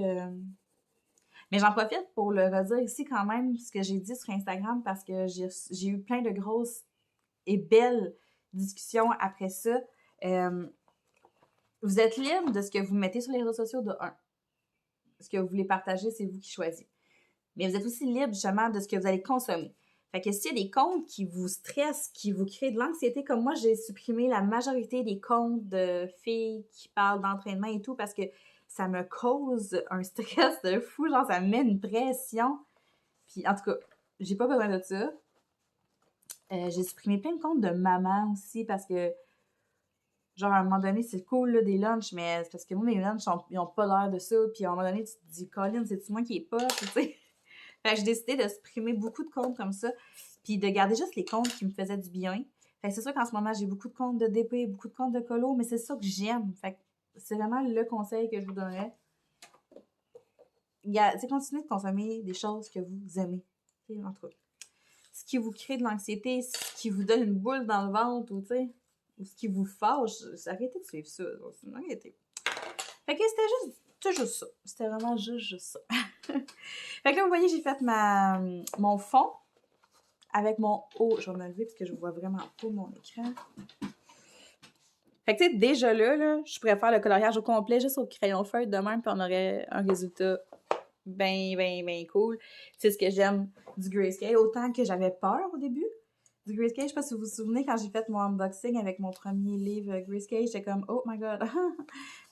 Mais j'en profite pour le redire ici quand même, ce que j'ai dit sur Instagram, parce que j'ai eu plein de grosses et belles discussions après ça. Vous êtes libre de ce que vous mettez sur les réseaux sociaux de un. Ce que vous voulez partager, c'est vous qui choisissez. Mais vous êtes aussi libre justement de ce que vous allez consommer. Fait que s'il y a des comptes qui vous stressent, qui vous créent de l'anxiété, comme moi, j'ai supprimé la majorité des comptes de filles qui parlent d'entraînement et tout parce que ça me cause un stress de fou, genre ça me met une pression. Puis en tout cas, j'ai pas besoin de ça. J'ai supprimé plein de comptes de maman aussi parce que genre, à un moment donné, c'est cool, là, des lunchs, mais c'est parce que moi, mes lunchs, ils ont pas l'air de ça. Puis à un moment donné, tu te dis, Colin, c'est-tu moi qui est pas, tu sais? Fait que j'ai décidé de supprimer beaucoup de comptes comme ça, puis de garder juste les comptes qui me faisaient du bien. Fait que c'est sûr qu'en ce moment, j'ai beaucoup de comptes de DP, beaucoup de comptes de colo, mais c'est ça que j'aime. Fait que c'est vraiment le conseil que je vous donnerais. C'est continuer de consommer des choses que vous aimez. En tout cas, ce qui vous crée de l'anxiété, ce qui vous donne une boule dans le ventre, ou tu sais, ou ce qui vous fâche, arrêtez de suivre ça. Arrêtez. Fait que c'était juste ça. C'était vraiment juste ça. Fait que là, vous voyez, j'ai fait mon fond avec mon haut. Je vais me lever parce que je vois vraiment pas mon écran. Fait que tu sais, déjà là, je pourrais faire le coloriage au complet juste au crayon feuille de même, puis on aurait un résultat bien cool. C'est ce que j'aime du grayscale. Autant que j'avais peur au début du grayscale. Je sais pas si vous vous souvenez, quand j'ai fait mon unboxing avec mon premier livre grayscale, j'étais comme, oh my god.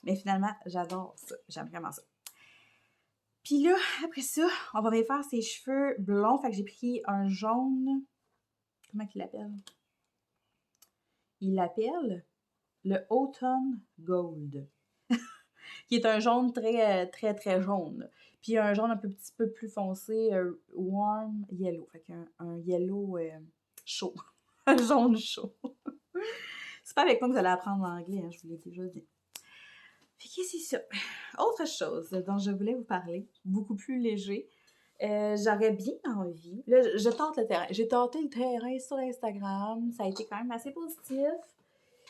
Mais finalement, j'adore ça. J'aime vraiment ça. Puis là, après ça, on va me faire ses cheveux blonds. Fait que j'ai pris un jaune. Comment qu'il l'appelle? Il l'appelle le Autumn Gold. Qui est un jaune très jaune. Puis un jaune un petit peu plus foncé, warm yellow. Fait qu'un yellow chaud. Un jaune chaud. C'est pas avec moi que vous allez apprendre l'anglais, hein, je vous l'ai déjà dit. Fait que c'est ça. Autre chose dont je voulais vous parler, beaucoup plus léger. J'aurais bien envie. Là, je tente le terrain. J'ai tenté le terrain sur Instagram. Ça a été quand même assez positif.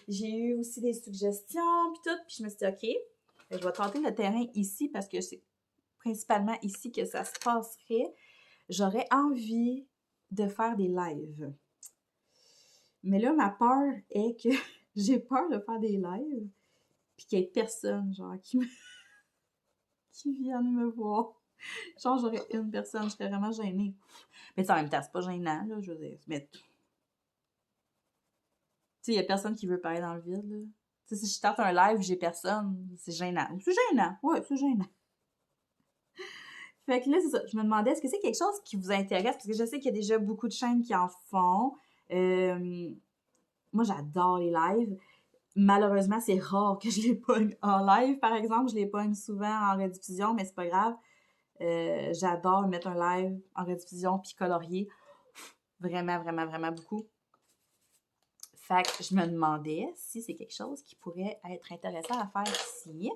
J'ai eu aussi des suggestions, puis tout. Puis je me suis dit, OK, je vais tenter le terrain ici parce que c'est principalement ici que ça se passerait. J'aurais envie de faire des lives. Mais là, ma peur est que j'ai peur de faire des lives puis qu'il y ait personne, genre, qui vienne me voir. Genre, j'aurais une personne, je serais vraiment gênée. Mais en même temps, c'est pas gênant, là, je veux dire. Mais, tu sais, il y a personne qui veut parler dans le vide, là. Tu sais, si je tente un live, j'ai personne, c'est gênant. C'est gênant, ouais, c'est gênant. Fait que là, c'est ça. Je me demandais, est-ce que c'est quelque chose qui vous intéresse? Parce que je sais qu'il y a déjà beaucoup de chaînes qui en font. Moi, j'adore les lives. Malheureusement, c'est rare que je les pogne en live, par exemple. Je les pogne souvent en rediffusion, mais c'est pas grave. J'adore mettre un live en rediffusion puis colorier. Vraiment, vraiment, vraiment beaucoup. Fait que je me demandais si c'est quelque chose qui pourrait être intéressant à faire ici.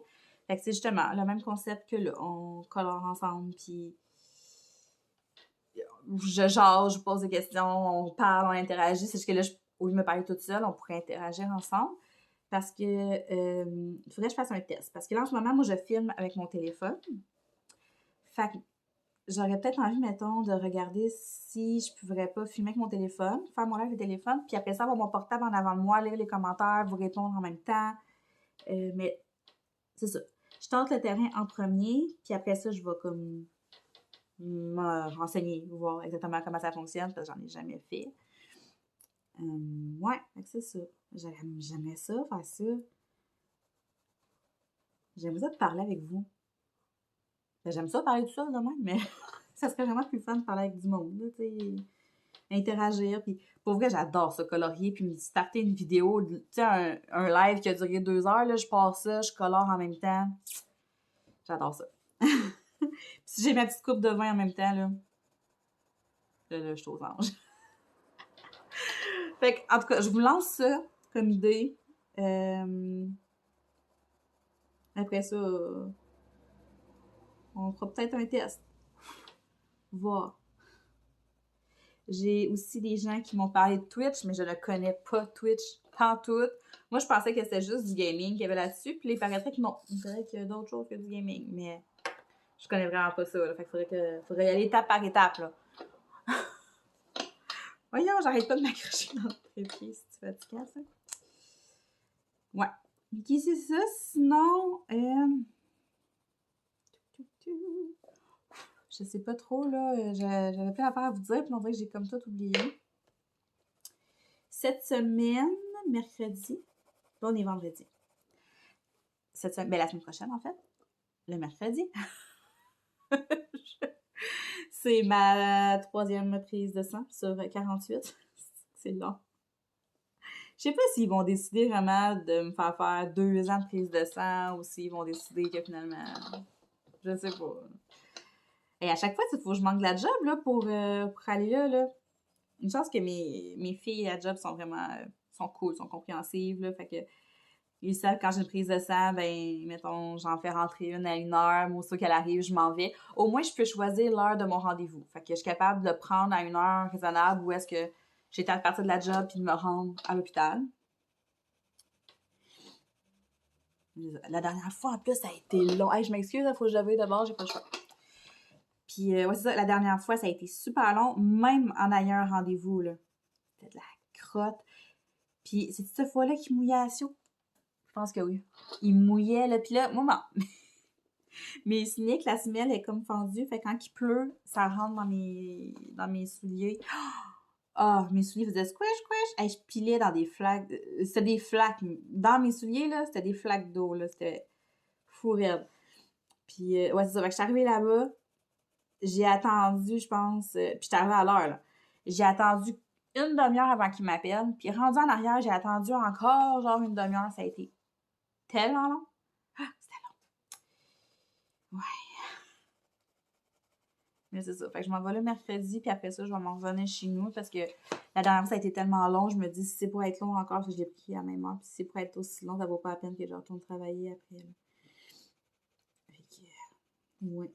Fait que c'est justement le même concept que là. On colore ensemble, puis je jase, je pose des questions, on parle, on interagit. C'est juste que là, au lieu de me parler toute seule, on pourrait interagir ensemble. Parce que il faudrait que je fasse un test. Parce que là, en ce moment, moi, je filme avec mon téléphone. Fait que j'aurais peut-être envie, mettons, de regarder si je pourrais pas filmer avec mon téléphone, faire mon live de téléphone, puis après ça, avoir mon portable en avant de moi, lire les commentaires, vous répondre en même temps. Mais c'est ça. Je tente le terrain en premier, puis après ça, je vais comme me renseigner, voir exactement comment ça fonctionne, parce que j'en ai jamais fait. Ouais, c'est ça. J'aimais ça, faire ça. J'aime ça de parler avec vous. J'aime ça parler tout seul de même, mais ça serait vraiment plus fun de parler avec du monde, tu sais, interagir. Puis pour vrai, j'adore ça, colorier, puis me starter une vidéo, tu sais, un live qui a duré 2 heures, là, je pars ça, je colore en même temps. J'adore ça. Si j'ai ma petite coupe de vin en même temps, là, je suis aux anges. Fait que, en tout cas, je vous lance ça comme idée. Après ça, on fera peut-être un test. Voir. J'ai aussi des gens qui m'ont parlé de Twitch, mais je ne connais pas Twitch pantoute. Moi, je pensais que c'était juste du gaming qu'il y avait là-dessus, puis il paraîtrait que non. Il paraît qu'il y a d'autres choses que du gaming, mais je connais vraiment pas ça, là. Fait qu'il faudrait y aller étape par étape, là. Voyons, j'arrête pas de m'accrocher dans le trépied, si tu fatigues, ça. Ouais. Ok, c'est ça. Sinon, je sais pas trop, là. J'avais plein d'affaires à vous dire, puis on dirait que j'ai comme tout oublié. Cette semaine, mercredi, là, on est vendredi. Cette semaine, ben, la semaine prochaine, en fait, le mercredi. C'est ma 3e prise de sang sur 48. C'est long. Je sais pas s'ils vont décider vraiment de me faire 2 ans de prise de sang ou s'ils vont décider que finalement, je sais pas. Et à chaque fois, il faut que je manque de la job là, pour aller là. Une chance que mes filles à job sont vraiment sont cool, sont compréhensives. Là, fait que ils savent quand j'ai une prise de sang, ben, mettons, j'en fais rentrer une à 1 heure, moi, aussitôt qu'elle arrive, je m'en vais. Au moins, je peux choisir l'heure de mon rendez-vous. Fait que je suis capable de le prendre à 1 heure raisonnable ou est-ce que j'étais à partir de la job puis de me rendre à l'hôpital. La dernière fois, en plus, ça a été long. Hey, je m'excuse, il faut que je le d'abord, j'ai pas le choix. Puis, ouais, c'est ça, la dernière fois, ça a été super long, même en ayant un rendez-vous, là. C'était de la crotte. Puis, c'est cette fois-là qu'il mouillait à Sio. Je pense que oui. Il mouillait, là. Puis là, moi, mes sneaks, la semelle est comme fendue. Fait que quand il pleut, ça rentre dans mes souliers. Ah, mes souliers faisaient squish, squish. Hey, je pilais dans des flaques. C'était des flaques. Dans mes souliers, là, c'était des flaques d'eau, là. C'était fou raide. Puis, ouais, c'est ça. Fait que je suis arrivée là-bas. J'ai attendu, je pense. Puis, j'étais arrivée à l'heure, là. J'ai attendu une demi-heure avant qu'il m'appelle. Puis, rendu en arrière, j'ai attendu encore, genre, une demi-heure. Ça a été tellement long. Ah, c'était long. Ouais. Mais c'est ça. Fait que je m'en vais le mercredi, puis après ça, je vais m'en revenir chez nous parce que la dernière fois, ça a été tellement long. Je me dis, si c'est pour être long encore, parce que je l'ai pris à la même heure, puis si c'est pour être aussi long, ça vaut pas la peine que je retourne travailler après. Là. Fait que, ouais.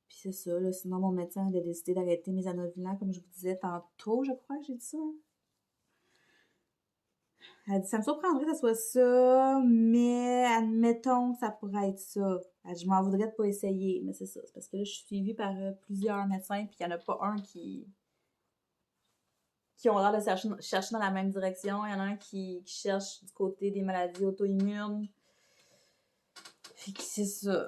Puis c'est ça, là. Sinon, mon médecin a décidé d'arrêter mes anovolants, comme je vous disais tantôt, je crois que j'ai dit ça. Hein? Elle dit, ça me surprendrait que ça soit ça, mais admettons que ça pourrait être ça. Elle dit, je m'en voudrais de pas essayer, mais c'est ça. C'est parce que là, je suis suivie par plusieurs médecins, puis il n'y en a pas un qui ont l'air de chercher dans la même direction. Il y en a un qui cherche du côté des maladies auto-immunes. Fait que c'est ça.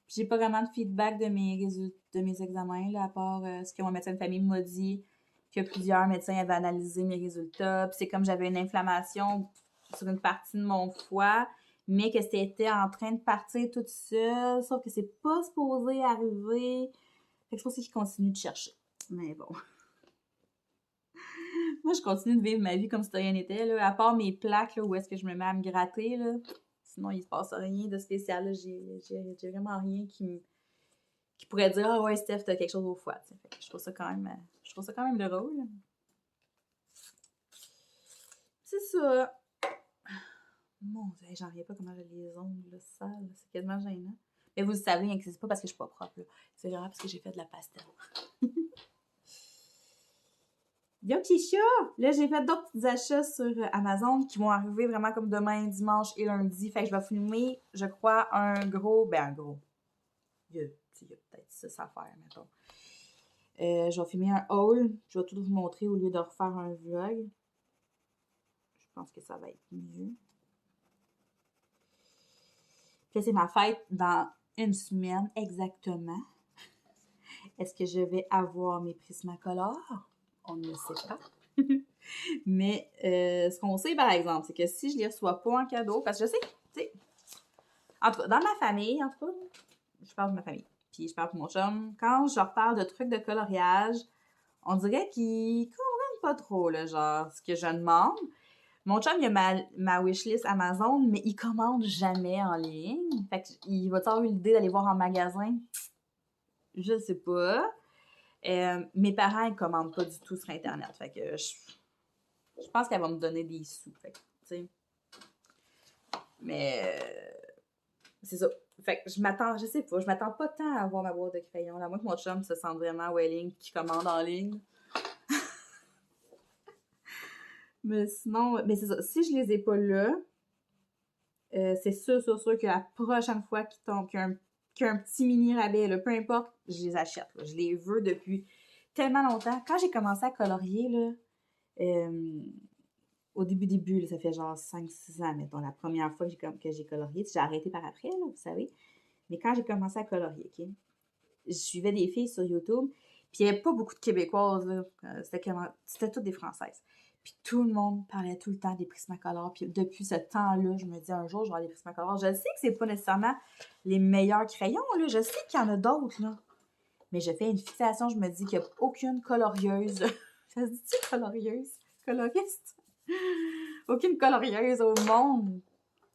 J'ai pas vraiment de feedback de mes résultats, de mes examens, là, à part ce que mon médecin de famille m'a dit, que plusieurs médecins avaient analysé mes résultats. Puis c'est comme j'avais une inflammation sur une partie de mon foie, mais que c'était en train de partir toute seule, sauf que c'est pas supposé arriver. Fait que c'est pour ça qu'ils continuent de chercher. Mais bon. Moi, je continue de vivre ma vie comme si de rien n'était, là. À part mes plaques, là, où est-ce que je me mets à me gratter, là. Sinon, il se passe rien de spécial, là. J'ai vraiment rien qui pourrait dire « Ah ouais, Steph, t'as quelque chose au foie. » Fait que je trouve ça quand même drôle. C'est ça. Mon Dieu, j'en reviens pas comment j'ai les ongles sales. C'est quasiment gênant. Mais vous le savez, hein, que c'est pas parce que je suis pas propre, là. C'est vraiment parce que j'ai fait de la pastel. Bien, petit chat! Là, j'ai fait d'autres petits achats sur Amazon qui vont arriver vraiment comme demain, dimanche et lundi. Fait que je vais filmer, je crois, un gros. Il y a peut-être 6 à faire, mettons. Je vais filmer un haul. Je vais tout vous montrer au lieu de refaire un vlog. Je pense que ça va être mieux. Puis là, c'est ma fête dans une semaine exactement. Est-ce que je vais avoir mes Prismacolor? On ne le sait pas. Mais ce qu'on sait, par exemple, c'est que si je les reçois pas en cadeau, parce que je sais que, tu sais, en tout cas, dans ma famille, en tout cas, je parle de ma famille, puis je parle pour mon chum, quand je leur parle de trucs de coloriage, on dirait qu'ils comprennent pas trop, là, genre, ce que je demande. Mon chum, il a ma wishlist Amazon, mais il commande jamais en ligne. Fait qu'il va avoir eu l'idée d'aller voir en magasin. Je sais pas. Mes parents, ils commandent pas du tout sur Internet. Fait que je pense qu'elle va me donner des sous. Fait que, tu sais. Mais c'est ça. Fait que je m'attends pas tant à avoir ma boîte de crayons. Là, moi que mon chum se sent vraiment Welling qui commande en ligne. Mais sinon, mais c'est ça. Si je les ai pas là, c'est sûr que la prochaine fois qu'il y a un petit mini rabais, là, peu importe, je les achète. Là. Je les veux depuis tellement longtemps. Quand j'ai commencé à colorier, là, au début, là, ça fait genre 5-6 ans, mettons, la première fois que j'ai colorié. J'ai arrêté par après, là, vous savez. Mais quand j'ai commencé à colorier, OK? Je suivais des filles sur YouTube, puis il n'y avait pas beaucoup de Québécoises, là. C'était toutes des Françaises. Puis tout le monde parlait tout le temps des Prismacolor. Puis depuis ce temps-là, je me dis un jour, je vais avoir des Prismacolor. Je sais que c'est pas nécessairement les meilleurs crayons, là. Je sais qu'il y en a d'autres, là. Mais je fais une fixation, je me dis qu'il n'y a aucune colorieuse. Ça se dit colorieuse? Coloriste? Aucune colorieuse au monde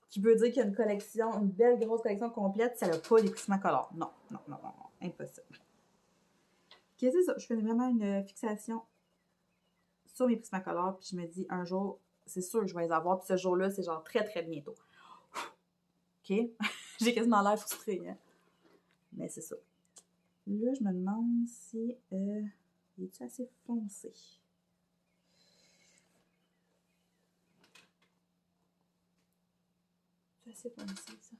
qui veut dire qu'il y a une collection, une belle grosse collection complète, ça n'a pas les Prismacolor. Non, impossible. Ok, c'est ça. Je fais vraiment une fixation sur mes Prismacolor, puis je me dis un jour, c'est sûr que je vais les avoir, puis ce jour-là, c'est genre très très bientôt. Ok? J'ai quasiment l'air frustrée, hein? Mais c'est ça. Là, je me demande si. est-tu assez foncé? C'est assez foncé, ça.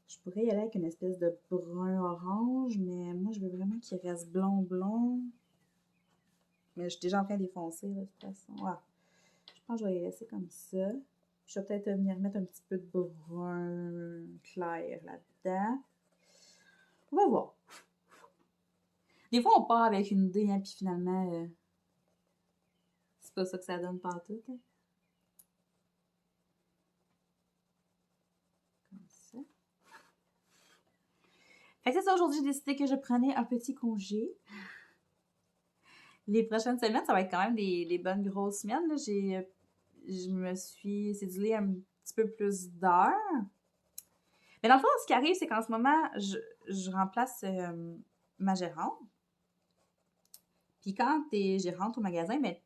Je pourrais y aller avec une espèce de brun-orange, mais moi, je veux vraiment qu'il reste blond. Mais je suis déjà en train de défoncer, là, de toute façon. Ah, je pense que je vais les laisser comme ça. Je vais peut-être venir mettre un petit peu de brun clair là-dedans. On va voir. Des fois, on part avec une idée, hein, puis finalement, c'est pas ça que ça donne partout. Hein. Comme ça. Fait que c'est ça, aujourd'hui, j'ai décidé que je prenais un petit congé. Les prochaines semaines, ça va être quand même des bonnes grosses semaines. Là. Je me suis cédulé petit peu plus d'heures. Mais dans le fond, ce qui arrive, c'est qu'en ce moment, je remplace ma gérante. Puis quand t'es gérante au magasin, mais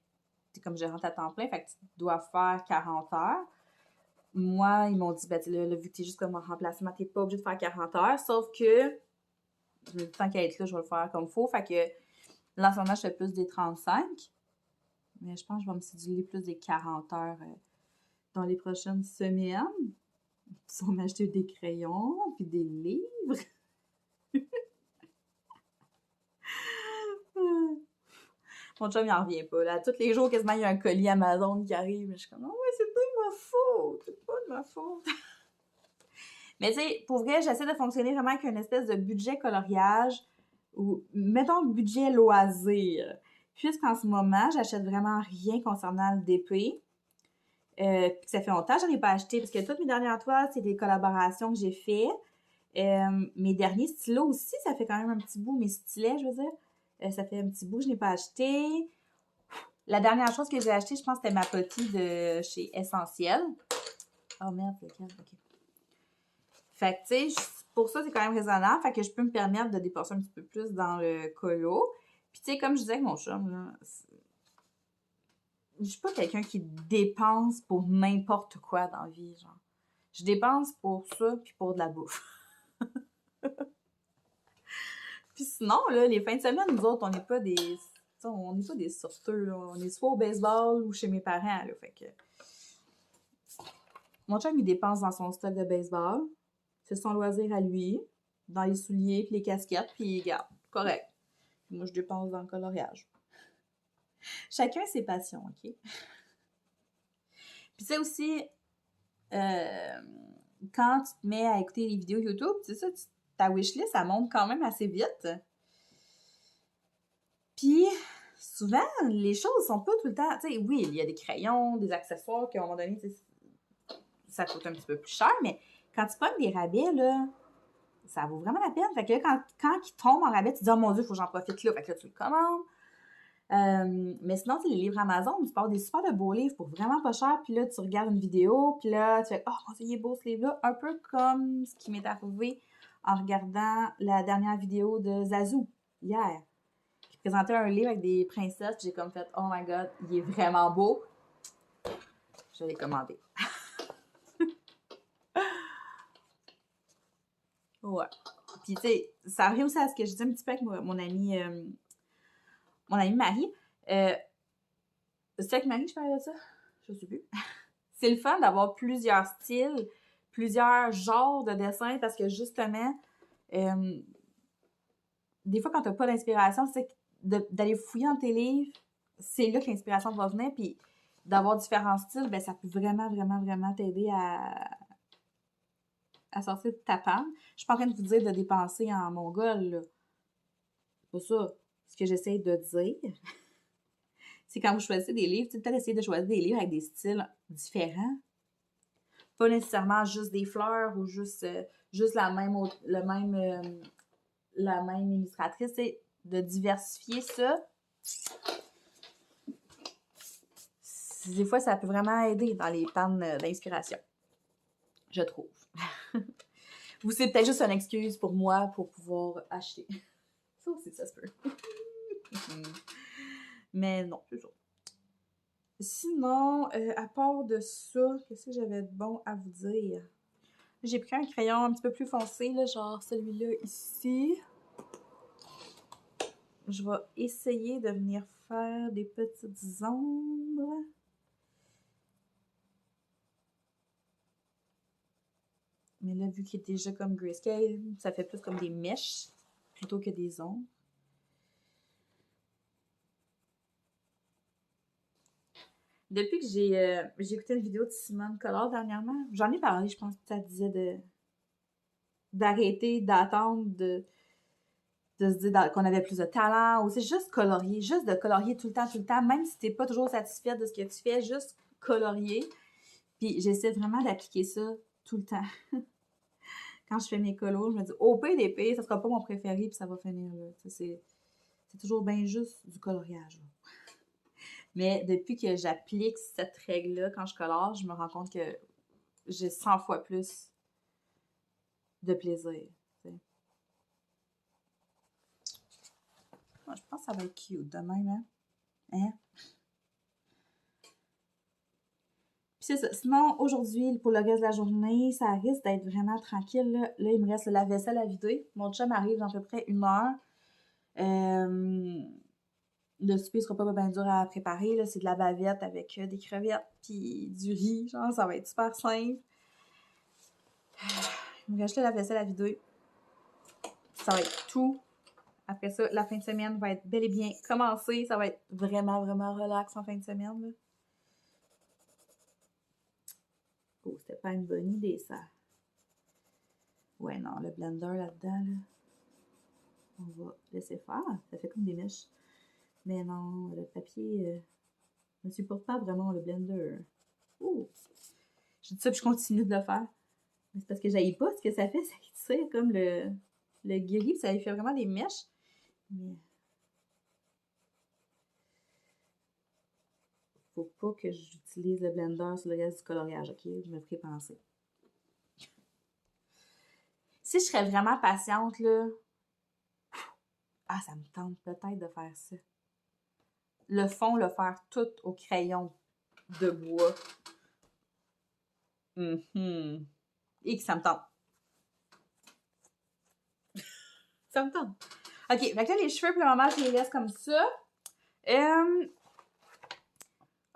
t'es comme gérante à temps plein, fait que tu dois faire 40 heures. Moi, ils m'ont dit, ben, là, vu que t'es juste comme en remplacement, t'es pas obligé de faire 40 heures, sauf que, tant qu'à être là, je vais le faire comme il faut. Fait que, là, en ce moment, je fais plus des 35. Mais je pense que je vais me céduler plus des 40 heures dans les prochaines semaines. Puis on m'a acheté des crayons, puis des livres. Mon chum, il en revient pas. Là. Tous les jours, quasiment, il y a un colis Amazon qui arrive. Je suis comme, oh, ouais, c'est pas de ma faute. C'est pas de ma faute. Mais tu sais, pour vrai, j'essaie de fonctionner vraiment avec une espèce de budget coloriage ou, mettons, budget loisir. Puisqu'en ce moment, j'achète vraiment rien concernant le DP. Puis ça fait longtemps que j'en ai pas acheté parce que toutes mes dernières toiles, c'est des collaborations que j'ai fait. Mes derniers stylos aussi, ça fait quand même un petit bout. Mes stylets, je veux dire, ça fait un petit bout que je n'ai pas acheté. La dernière chose que j'ai acheté, je pense, c'était ma pottie de chez Essentiel. Oh merde, c'est lequel? OK. Fait que, tu sais, pour ça, c'est quand même raisonnable. Fait que je peux me permettre de dépenser un petit peu plus dans le colo. Puis, tu sais, comme je disais avec mon chum, là, je suis pas quelqu'un qui dépense pour n'importe quoi dans la vie, genre. Je dépense pour ça, puis pour de la bouffe. Puis sinon, là, les fins de semaine, nous autres, on n'est pas des... On n'est pas des sorteux, là. On est soit au baseball ou chez mes parents, là. Fait que... Mon chum, il dépense dans son stock de baseball. C'est son loisir à lui. Dans les souliers, puis les casquettes, puis regarde, correct. Moi, je dépense dans le coloriage. Chacun ses passions, OK? Puis ça aussi, quand tu te mets à écouter les vidéos YouTube, tu sais ça, ta wishlist, ça monte quand même assez vite. Puis, souvent, les choses sont pas tout le temps... Tu sais, oui, il y a des crayons, des accessoires qu'à un moment donné, ça coûte un petit peu plus cher, mais quand tu pognes des rabais, là, ça vaut vraiment la peine. Fait que là, quand ils tombent en rabais, tu te dis « Oh mon Dieu, il faut que j'en profite là. » Fait que là, tu le commandes. Mais sinon, tu sais, les livres Amazon, tu peux avoir des super de beaux livres pour vraiment pas cher, puis là, tu regardes une vidéo, puis là, tu fais « Oh, il est beau ce livre-là! » Un peu comme ce qui m'est arrivé en regardant la dernière vidéo de Zazu, hier, qui présentait un livre avec des princesses, puis j'ai comme fait « Oh my God, il est vraiment beau! » Je l'ai commandé. Ouais. Puis, tu sais, ça revient aussi à ce que je disais un petit peu avec mon amie Marie. C'est avec Marie que je parlais de ça? Je sais plus. C'est le fun d'avoir plusieurs styles, plusieurs genres de dessins parce que justement, des fois, quand t'as pas d'inspiration, c'est d'aller fouiller dans tes livres, c'est là que l'inspiration va venir. Puis d'avoir différents styles, ben ça peut vraiment, vraiment, vraiment t'aider à sortir de ta panne. Je suis pas en train de vous dire de dépenser en mongol, là. C'est pas ça. Ce que j'essaie de dire, c'est quand vous choisissez des livres, tu peux peut-être essayer de choisir des livres avec des styles différents. Pas nécessairement juste des fleurs ou juste la même illustratrice. C'est de diversifier ça. Des fois, ça peut vraiment aider dans les pannes d'inspiration. Je trouve. Ou c'est peut-être juste une excuse pour moi pour pouvoir acheter. Ça aussi, ça se peut. Mais non, toujours. Sinon, à part de ça, qu'est-ce que j'avais de bon à vous dire? J'ai pris un crayon un petit peu plus foncé, là, genre celui-là ici. Je vais essayer de venir faire des petites ombres. Mais là, vu qu'il est déjà comme grayscale, ça fait plus comme des mèches plutôt que des ombres. Depuis que j'ai écouté une vidéo de Simone Collard dernièrement, j'en ai parlé, je pense que ça disait d'arrêter d'attendre de se dire qu'on avait plus de talent, ou c'est juste colorier, juste de colorier tout le temps, même si t'es pas toujours satisfaite de ce que tu fais, juste colorier. Puis j'essaie vraiment d'appliquer ça tout le temps. Quand je fais mes colos, je me dis au PDP, ça sera pas mon préféré, puis ça va finir là. C'est toujours bien juste du coloriage. Là. Mais depuis que j'applique cette règle-là quand je colore, je me rends compte que j'ai 100 fois plus de plaisir. T'sais. Moi, je pense que ça va être cute de même, hein? Hein? Puis c'est ça. Sinon, aujourd'hui, pour le reste de la journée, ça risque d'être vraiment tranquille. Là, il me reste le lave-vaisselle à vider. Mon chum arrive dans à peu près 1 heure. Le souper sera pas bien dur à préparer. Là. C'est de la bavette avec des crevettes puis du riz. Genre, ça va être super simple. Il me reste la vaisselle à vider. Ça va être tout. Après ça, la fin de semaine va être bel et bien commencée. Ça va être vraiment, vraiment relax en fin de semaine. Là. Oh, c'était pas une bonne idée, ça. Ouais, non, le blender là-dedans, là. On va laisser faire. Ça fait comme des mèches. Mais non, le papier ne supporte pas vraiment le blender. Oh! Je dis ça puis je continue de le faire. Mais c'est parce que j'aille pas ce que ça fait. Ça tire comme le gris. Ça lui fait vraiment des mèches. Mais faut pas que j'utilise le blender sur le reste du coloriage, ok? Je me ferai penser. Si je serais vraiment patiente, là... Ah, ça me tente peut-être de faire ça. Le fond, le faire tout au crayon de bois. Et que ça me tente. Ça me tente. OK, fait que là, les cheveux, pour le moment, je les laisse comme ça.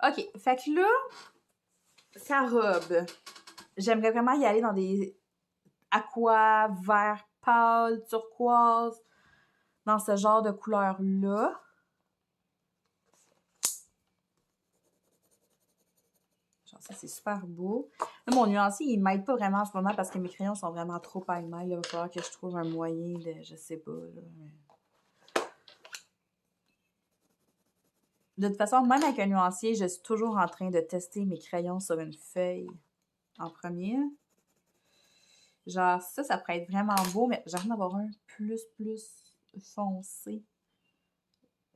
OK, fait que là, sa robe, j'aimerais vraiment y aller dans des aqua, vert pâle, turquoise, dans ce genre de couleur-là. Genre, ça, c'est super beau. Là, mon nuancier, il m'aide pas vraiment en ce moment parce que mes crayons sont vraiment trop pêle-mêle. Il va falloir que je trouve un moyen de... Je sais pas, là. De toute façon, même avec un nuancier, je suis toujours en train de tester mes crayons sur une feuille en premier. Genre, ça pourrait être vraiment beau, mais j'aimerais d'avoir un plus foncé.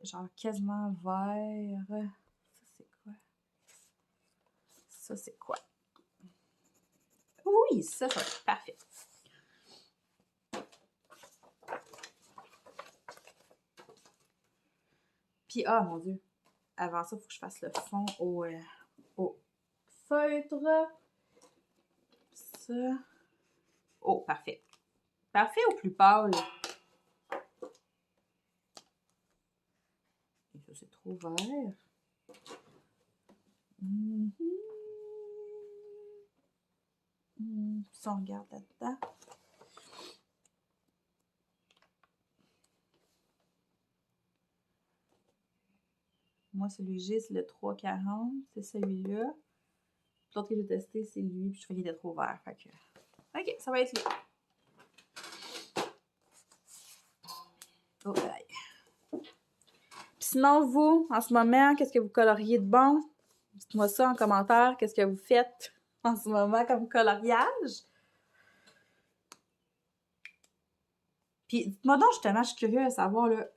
Genre, quasiment vert. Ça, c'est quoi? Ça, c'est quoi? Oui, ça va être parfait. Puis, ah, mon Dieu. Avant ça, il faut que je fasse le fond au feutre. Ça. Oh, parfait. Parfait au plus pâle. Et ça, c'est trop vert. Si on regarde là-dedans. Moi, celui que j'ai, c'est le 340. C'est celui-là. L'autre que j'ai testé, c'est lui. Puis je trouvais qu'il était trop vert. Fait que... OK, ça va être lui. Oh, aïe. Puis sinon, vous, en ce moment, qu'est-ce que vous coloriez de bon? Dites-moi ça en commentaire. Qu'est-ce que vous faites en ce moment comme coloriage? Puis dites-moi donc, justement, je suis curieuse de savoir, là,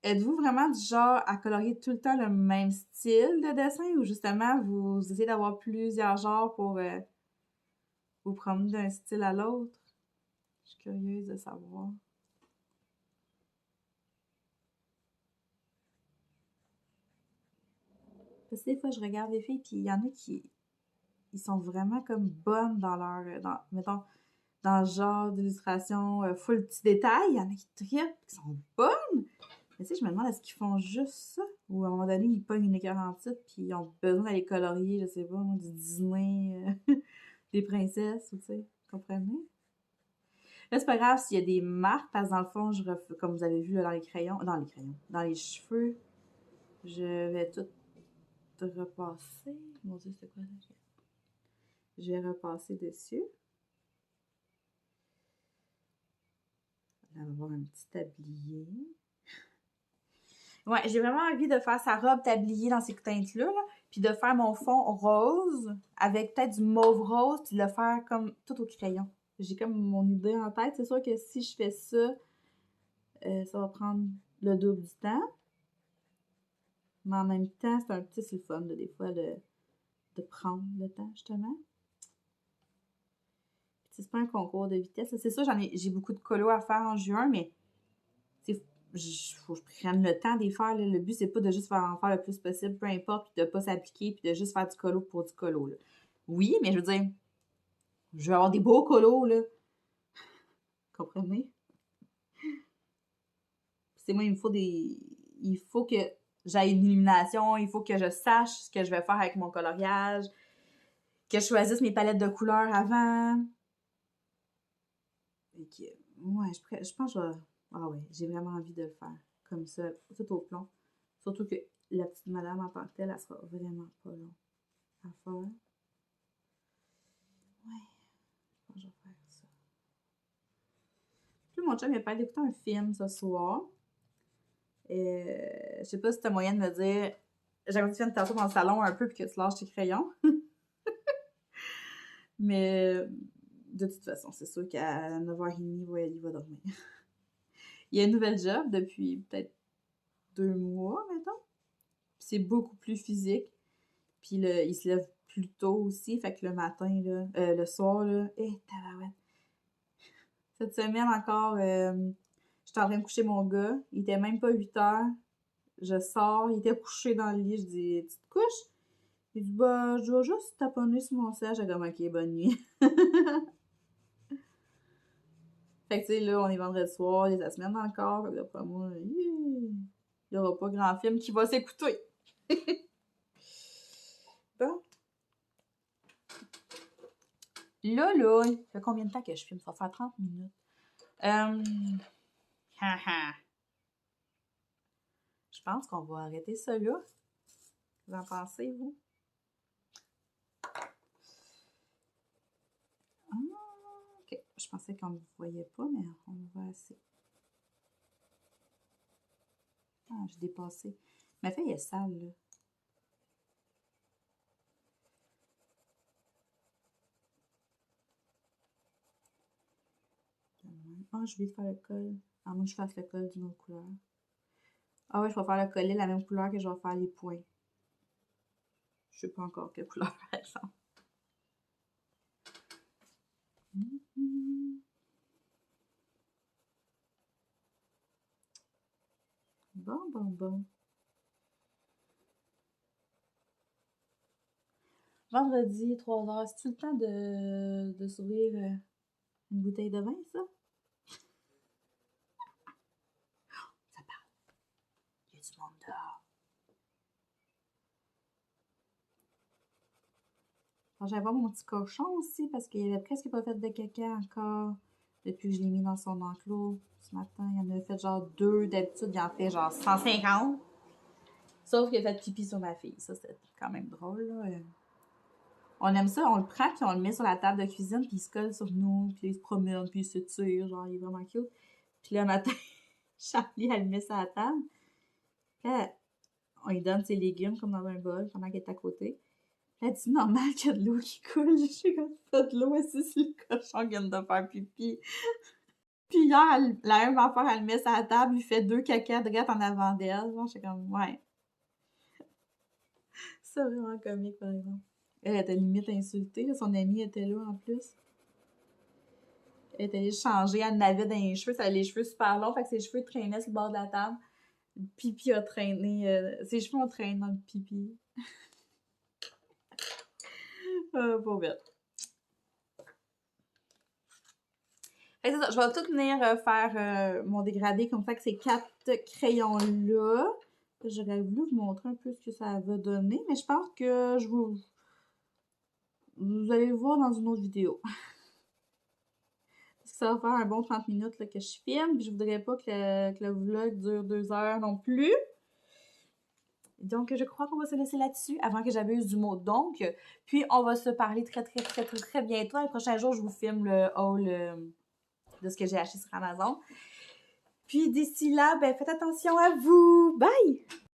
êtes-vous vraiment du genre à colorier tout le temps le même style de dessin ou justement vous essayez d'avoir plusieurs genres pour vous promener d'un style à l'autre? Je suis curieuse de savoir. Parce que des fois, je regarde les filles, puis il y en a qui ils sont vraiment comme bonnes dans leur... mettons, dans le genre d'illustration full petit détail. Il y en a qui trippent, qui sont bonnes. Mais tu sais, je me demande, est-ce qu'ils font juste ça? Ou à un moment donné, ils pognent une écœur en titre, puis ils ont besoin d'aller colorier, je sais pas, du Disney, des princesses, tu sais. Comprenez? Là, c'est pas grave s'il y a des marques, parce que dans le fond, comme vous avez vu là, dans les cheveux, je vais tout repasser. Mon Dieu, c'est quoi ça? Je vais repasser dessus. On va avoir un petit tablier. Ouais, j'ai vraiment envie de faire sa robe tablier dans ces teintes-là, là, puis de faire mon fond rose avec peut-être du mauve rose, puis de le faire comme tout au crayon. J'ai comme mon idée en tête. C'est sûr que si je fais ça, ça va prendre le double du temps. Mais en même temps, c'est le fun, là, des fois, de prendre le temps, justement. c'est pas un concours de vitesse. C'est sûr, j'ai beaucoup de colos à faire en juin, mais faut que je prenne le temps d'y faire. Là. Le but, c'est pas de juste en faire le plus possible, peu importe, puis de pas s'appliquer, puis de juste faire du colo pour du colo. Là. Oui, mais je veux dire, je veux avoir des beaux colos, là. Comprenez? C'est moi, il faut que j'aille une illumination, il faut que je sache ce que je vais faire avec mon coloriage, que je choisisse mes palettes de couleurs avant. Et ouais, je pense que je vais... Ah ouais, j'ai vraiment envie de le faire. Comme ça, tout au plomb. Surtout que la petite madame en tant que telle, elle sera vraiment pas long à faire. Ouais, je pense que je vais faire ça. Puis mon chum, il a pas d'écouter un film ce soir. Je sais pas si t'as moyen de me dire, j'aimerais que tu viennes tantôt dans le salon un peu puis que tu lâches tes crayons. Mais de toute façon, c'est sûr qu'à 9h30, il va dormir. Il a une nouvelle job depuis peut-être 2 mois maintenant. C'est beaucoup plus physique. Puis il se lève plus tôt aussi. Fait que le matin, là, le soir, là, tabarouette. Cette semaine encore, j'étais en train de coucher mon gars. Il était même pas 8h. Je sors, il était couché dans le lit. Je dis, tu te couches? Il dit, bah, je vais juste taponner sur mon siège. J'ai comme, ok, bonne nuit. Fait que, tu sais, là, on est vendredi soir, il y a la semaine dans le corps. Fait que d'après moi, il n'y aura pas grand film qui va s'écouter. Bon. Là, ça fait combien de temps que je filme? Ça va faire 30 minutes. Je pense qu'on va arrêter ça là. Vous en pensez, vous? Ok. Je pensais qu'on ne me voyait pas, mais on me voit assez. Ah, j'ai dépassé. Ma feuille est sale, là. Ah, je vais faire le col. Ah, moi, je fasse le col d'une autre couleur. Ah ouais, je vais faire le collet la même couleur que je vais faire les points. Je sais pas encore quelle couleur, par exemple. Bon. Vendredi, 3h, c'est-tu le temps de s'ouvrir une bouteille de vin, ça? Ça parle. Il y a du monde dehors. J'allais voir mon petit cochon aussi parce qu'il avait presque pas fait de caca encore depuis que je l'ai mis dans son enclos. Ce matin, il en a fait genre 2. D'habitude, il en fait genre 150. Sauf qu'il a fait pipi sur ma fille. Ça, c'est quand même drôle, là. On aime ça, on le prend, puis on le met sur la table de cuisine, puis il se colle sur nous, puis il se promène, puis il se tire, genre, il est vraiment cute. Puis là, le matin, Charlie, elle le met sur la table. Puis là, on lui donne ses légumes comme dans un bol pendant qu'elle est à côté. Elle dit normal qu'il y a de l'eau qui coule. Je suis comme pas de l'eau, c'est si le cochon vient de faire pipi. Puis hier, la même affaire, elle le met sur la table, il fait 2 caca droite en avant d'elle. Je suis comme, ouais. C'est vraiment comique, par exemple. Elle était limite insultée, là. Son amie était là en plus. Elle était allée changer, elle n'avait dans les cheveux, ça avait les cheveux super longs, fait que ses cheveux traînaient sur le bord de la table. Le pipi a traîné, ses cheveux ont traîné dans le pipi. Pas bête. Fait que c'est ça, je vais tout venir faire mon dégradé comme ça avec ces 4 crayons-là. J'aurais voulu vous montrer un peu ce que ça va donner, mais je pense que vous allez le voir dans une autre vidéo. Parce que ça va faire un bon 30 minutes là, que je filme, puis je voudrais pas que le vlog dure 2 heures non plus. Donc, je crois qu'on va se laisser là-dessus avant que j'abuse du mot donc. Puis, on va se parler très bientôt. Les prochains jours, je vous filme le haul de ce que j'ai acheté sur Amazon. Puis, d'ici là, ben, faites attention à vous. Bye!